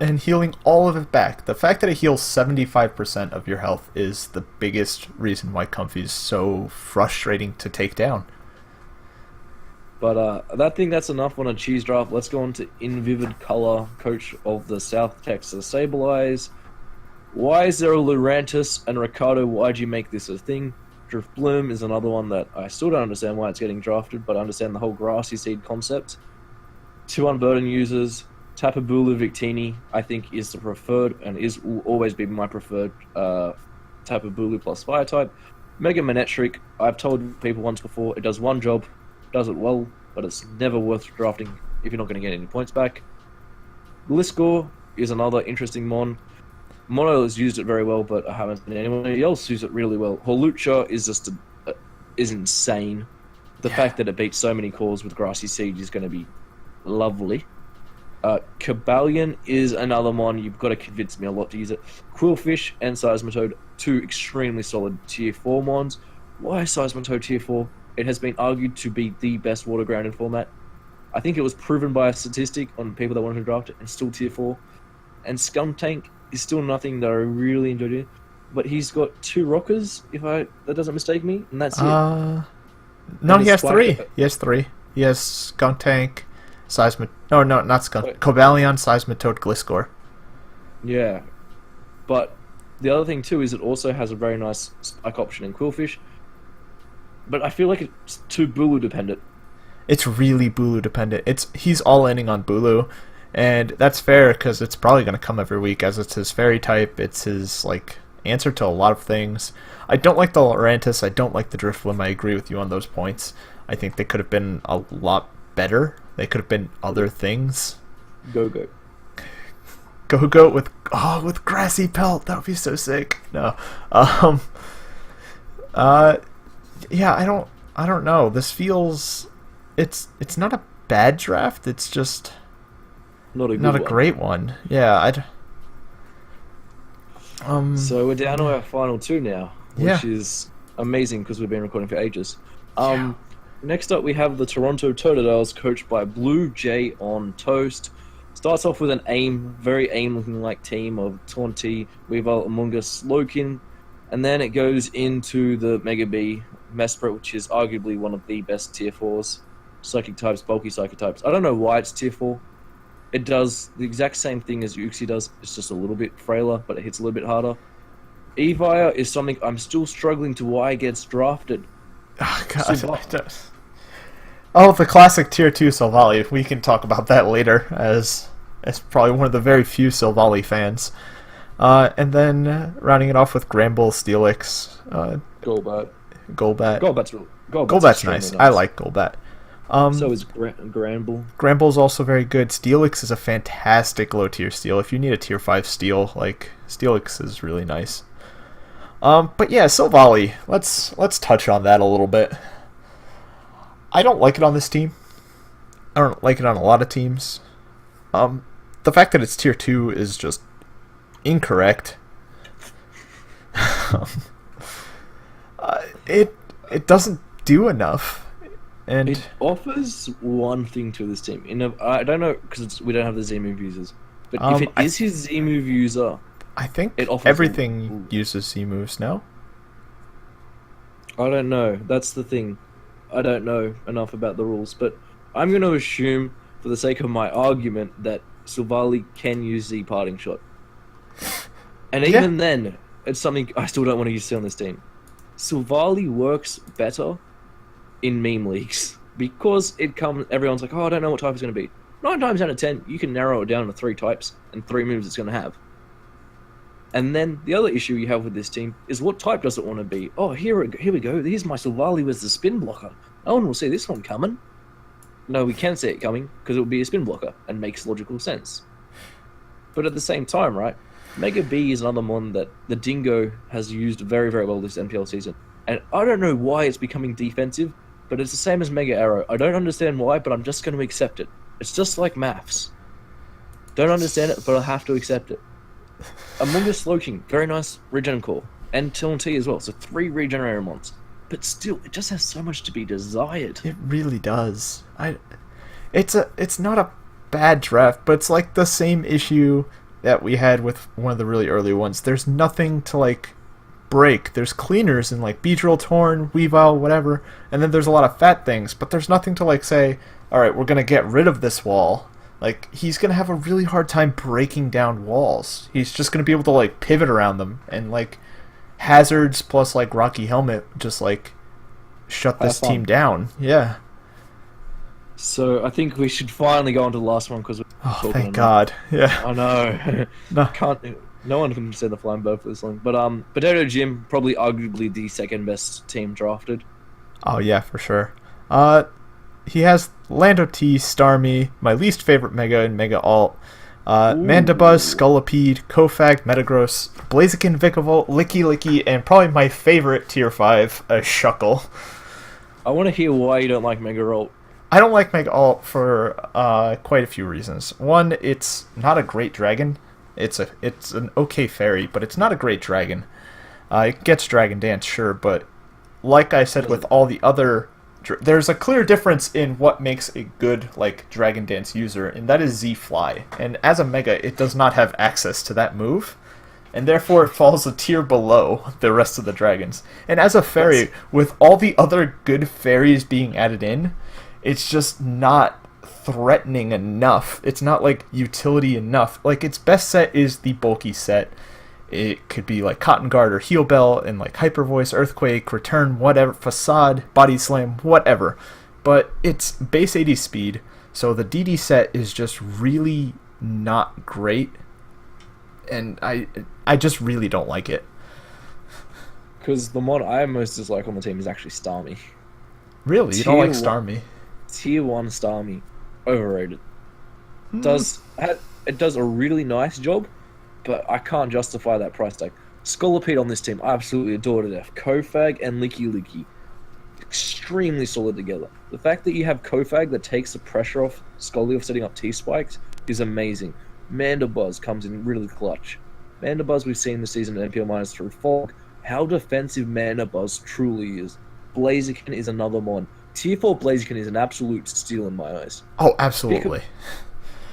Speaker 1: and healing all of it back. The fact that it heals 75% of your health is the biggest reason why Comfy is so frustrating to take down.
Speaker 3: But that's enough on a cheese draft. Let's go on to In Vivid Color, coach of the South Texas Sableyes. Why is there a Lurantis? And Ricardo, why'd you make this a thing? Drift Bloom is another one that I still don't understand why it's getting drafted, but I understand the whole Grassy Seed concept. 2 Unburden users. Tapu Bulu Victini, I think, is the preferred, and will always be my preferred Tapu Bulu plus Fire type. Mega Manectric, I've told people once before, it does one job, does it well, but it's never worth drafting if you're not going to get any points back. Gliscor is another interesting mon. Mono has used it very well, but I haven't seen anyone else use it really well. Hawlucha is just is insane. The fact that it beats so many cores with Grassy Siege is going to be lovely. Cabalion is another mon. You've got to convince me a lot to use it. Quillfish and Seismitoad, 2 extremely solid Tier 4 mons. Why Seismitoad Tier 4? It has been argued to be the best water ground in format. I think it was proven by a statistic on people that wanted to draft it, and still tier 4. And Scum Tank is still nothing that I really enjoyed it. But he's got 2 rockers, that doesn't mistake me, and that's it.
Speaker 1: No,
Speaker 3: And
Speaker 1: he has
Speaker 3: his
Speaker 1: 3.
Speaker 3: swag-
Speaker 1: He has 3. He has Skunk Tank, no, not Skunk. Cobalion, Seismitoad, Gliscor.
Speaker 3: Yeah. But the other thing too is it also has a very nice spike option in Quillfish. But I feel like it's too Bulu dependent.
Speaker 1: It's really Bulu dependent. He's all inning on Bulu, and that's fair because it's probably going to come every week as it's his fairy type. It's his like answer to a lot of things. I don't like the Lurantis. I don't like the Drifloon. I agree with you on those points. I think they could have been a lot better. They could have been other things.
Speaker 3: Go.
Speaker 1: Go with grassy pelt. That would be so sick. No. Yeah, I don't know. This feels it's not a bad draft. It's just
Speaker 3: Not a
Speaker 1: not a great one. Yeah,
Speaker 3: So we're down to our final 2 now, which
Speaker 1: Yeah.
Speaker 3: is amazing because we've been recording for ages. Next up, we have the Toronto Totodiles, coached by Blue Jay on Toast. Starts off with an very AIM-looking like team of Taunty, Weavile, Amoonguss, Slowking, and then it goes into the Mega B, Mesprit, which is arguably one of the best tier 4s. Psychic types, bulky psychic types. I don't know why it's tier 4. It does the exact same thing as Uxie does. It's just a little bit frailer, but it hits a little bit harder. Evire is something I'm still struggling to why it gets drafted.
Speaker 1: Oh, God. Oh, the classic Tier 2 Silvally. We can talk about that later, as probably one of the very few Silvally fans. And then rounding it off with Granbull, Steelix,
Speaker 3: Golbat.
Speaker 1: Golbat.
Speaker 3: Golbat's
Speaker 1: nice. I like Golbat.
Speaker 3: So is Granbull.
Speaker 1: Granbull's also very good. Steelix is a fantastic low-tier steel. If you need a Tier 5 steel, like, Steelix is really nice. But yeah, Silvally. Let's touch on that a little bit. I don't like it on this team. I don't like it on a lot of teams. The fact that it's tier 2 is just incorrect. It doesn't do enough. And
Speaker 3: It offers one thing to this team. I don't know, because we don't have the Z-Move users. But if it is his Z-Move user,
Speaker 1: I think
Speaker 3: it offers
Speaker 1: everything uses Z-moves now.
Speaker 3: I don't know. That's the thing. I don't know enough about the rules, but I'm going to assume, for the sake of my argument, that Silvally can use Z Parting Shot. And
Speaker 1: Yeah.
Speaker 3: even then, it's something I still don't want to use on this team. Silvally works better in meme leagues because everyone's like, oh, I don't know what type it's going to be. 9 times out of 10, you can narrow it down to 3 types and 3 moves it's going to have. And then the other issue you have with this team is what type does it want to be? Oh, here we go. Here's my Silvally with the spin blocker. No one will see this one coming. No, we can see it coming because it will be a spin blocker and makes logical sense. But at the same time, right, Mega B is another one that the Dingo has used very, very well this NPL season. And I don't know why it's becoming defensive, but it's the same as Mega Arrow. I don't understand why, but I'm just going to accept it. It's just like maths. Don't understand it, but I have to accept it. Amoonguss Slowking, very nice regen core. And TNT as well, so 3 regenerator mons. But still, it just has so much to be desired.
Speaker 1: It really does. It's not a bad draft, but it's like the same issue that we had with one of the really early ones. There's nothing to like break. There's cleaners in like Beedrill, Torn, Weavile, whatever, and then there's a lot of fat things, but there's nothing to like say, alright, we're gonna get rid of this wall. Like, he's gonna have a really hard time breaking down walls. He's just gonna be able to like pivot around them, and like hazards plus like Rocky Helmet just like shut this team down. Yeah.
Speaker 3: So I think we should finally go on to the last one because
Speaker 1: Oh, thank God. Yeah.
Speaker 3: I know.
Speaker 1: No.
Speaker 3: No one can say the flying bird for this one. But Potato Jim, probably arguably the second best team drafted.
Speaker 1: Oh yeah, for sure. He has Lando T, Starmie, my least favorite Mega and Mega Alt, Mandibuzz, Scolipede, Kofag, Metagross, Blaziken, Vikavolt, Licky, and probably my favorite Tier 5, a Shuckle.
Speaker 3: I want to hear why you don't like Mega Roll.
Speaker 1: I don't like Mega Alt for quite a few reasons. One, it's not a great dragon. It's an okay fairy, but it's not a great dragon. It gets Dragon Dance, sure, but like I said with all the other there's a clear difference in what makes a good like Dragon Dance user, and that is Z Fly. And as a Mega, it does not have access to that move, and therefore it falls a tier below the rest of the dragons. And as a fairy, with all the other good fairies being added in, it's just not threatening enough. It's not like utility enough. Like its best set is the bulky set. It could be like Cotton Guard or Heal Bell and like Hyper Voice, Earthquake, Return, whatever, Facade, Body Slam, whatever. But it's base 80 speed, so the DD set is just really not great. And I just really don't like it.
Speaker 2: Because the mod I most dislike on the team is actually Starmie.
Speaker 1: Really? You don't like Starmie?
Speaker 2: Tier 1 Starmie. Overrated. It does a really nice job, but I can't justify that price tag. Scolipede on this team, I absolutely adore to death. Kofag and Licky Licky, extremely solid together. The fact that you have Kofag that takes the pressure off Scully of setting up T-Spikes is amazing. Mandibuzz comes in really clutch. Mandibuzz we've seen this season at NPAAA through Fog. How defensive Mandibuzz truly is. Blaziken is another mod. Tier 4 Blaziken is an absolute steal in my eyes.
Speaker 1: Oh, absolutely.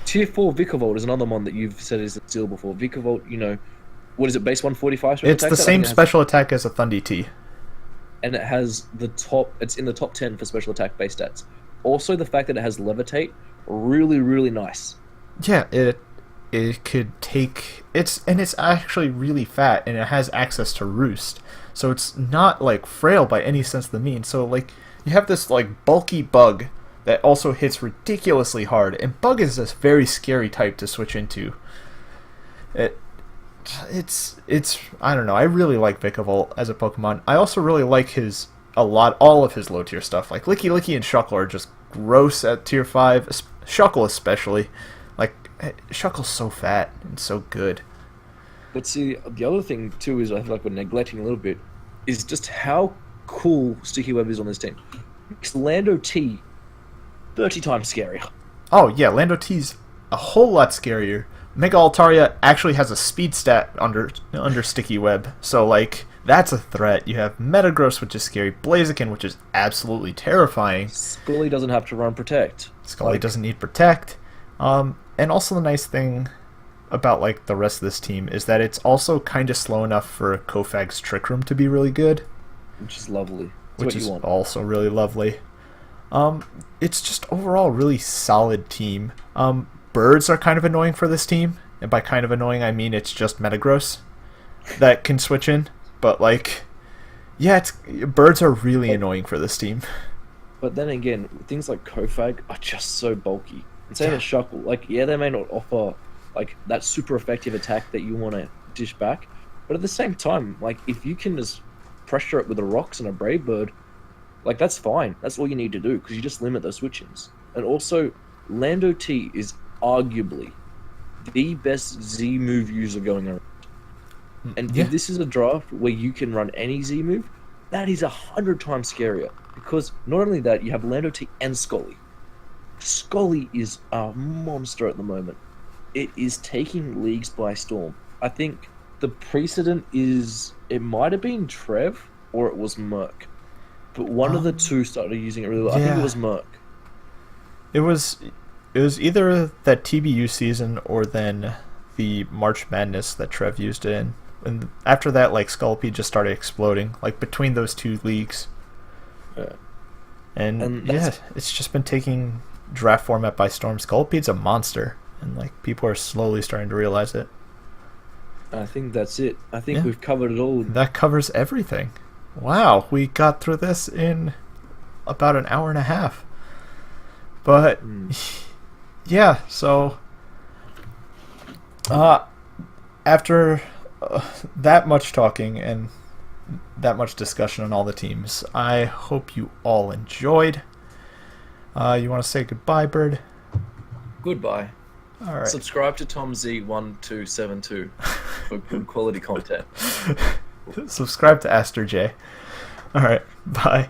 Speaker 2: Tier 4 Vikavolt is another one that you've said is a steal before. Vikavolt, you know, what is it, base 145 special
Speaker 1: It's
Speaker 2: attack?
Speaker 1: the same special attack as a Thundy T.
Speaker 2: And it has it's in the top 10 for special attack base stats. Also, the fact that it has Levitate, really, really nice.
Speaker 1: Yeah, it could take... It's actually really fat, and it has access to Roost. So it's not, like, frail by any sense of the mean. So, like, you have this, like, bulky Bug that also hits ridiculously hard, and Bug is this very scary type to switch into. It's I don't know, I really like Vikavolt as a Pokemon. I also really like all of his low tier stuff. Like Licky Licky and Shuckle are just gross at tier 5, Shuckle especially. Like, Shuckle's so fat and so good.
Speaker 2: But see, the other thing too is I feel like we're neglecting a little bit, is just how cool Sticky Web is on this team. Makes Lando T 30 times scarier.
Speaker 1: Oh yeah, Lando T's a whole lot scarier. Mega Altaria actually has a speed stat under Sticky Web, so like that's a threat. You have Metagross, which is scary, Blaziken, which is absolutely terrifying.
Speaker 2: Scully doesn't have to run Protect.
Speaker 1: Scully doesn't need Protect. And also the nice thing about like the rest of this team is that it's also kind of slow enough for Kofag's Trick Room to be really good,
Speaker 2: which is lovely.
Speaker 1: Which is also really lovely. It's just overall a really solid team. Birds are kind of annoying for this team, and by kind of annoying I mean it's just Metagross that can switch in. But like, yeah, birds are really annoying for this team.
Speaker 2: But then again, things like Kofag are just so bulky. And same as Shuckle, like yeah, they may not offer like that super effective attack that you want to dish back, but at the same time, like if you can just pressure it with the rocks and a Brave Bird, like that's fine. That's all you need to do because you just limit those switch-ins. And also, Lando T is arguably the best Z move user going around. And if this is a draft where you can run any Z move, that is 100 times scarier. Because not only that, you have Lando T and Scully. Scully is a monster at the moment. It is taking leagues by storm. I think the precedent is, it might have been Trev or it was Merc. But one of the two started using it really well. I think it was Merc.
Speaker 1: It was either that TBU season or then the March Madness that Trev used it in. And after that, like, Scolipede just started exploding, like, between those two leagues.
Speaker 2: Yeah.
Speaker 1: And yeah, it's just been taking draft format by storm. Scollipede's a monster, and, like, people are slowly starting to realize it.
Speaker 2: I think that's it. I think we've covered it all.
Speaker 1: That covers everything. Wow, we got through this in about an hour and a half. But, yeah, so after that much talking and that much discussion on all the teams, I hope you all enjoyed. You want to say goodbye, Bird?
Speaker 2: Goodbye.
Speaker 1: All right.
Speaker 2: Subscribe to Tom Z1272 for good quality content.
Speaker 1: Subscribe to Aster J. All right, bye.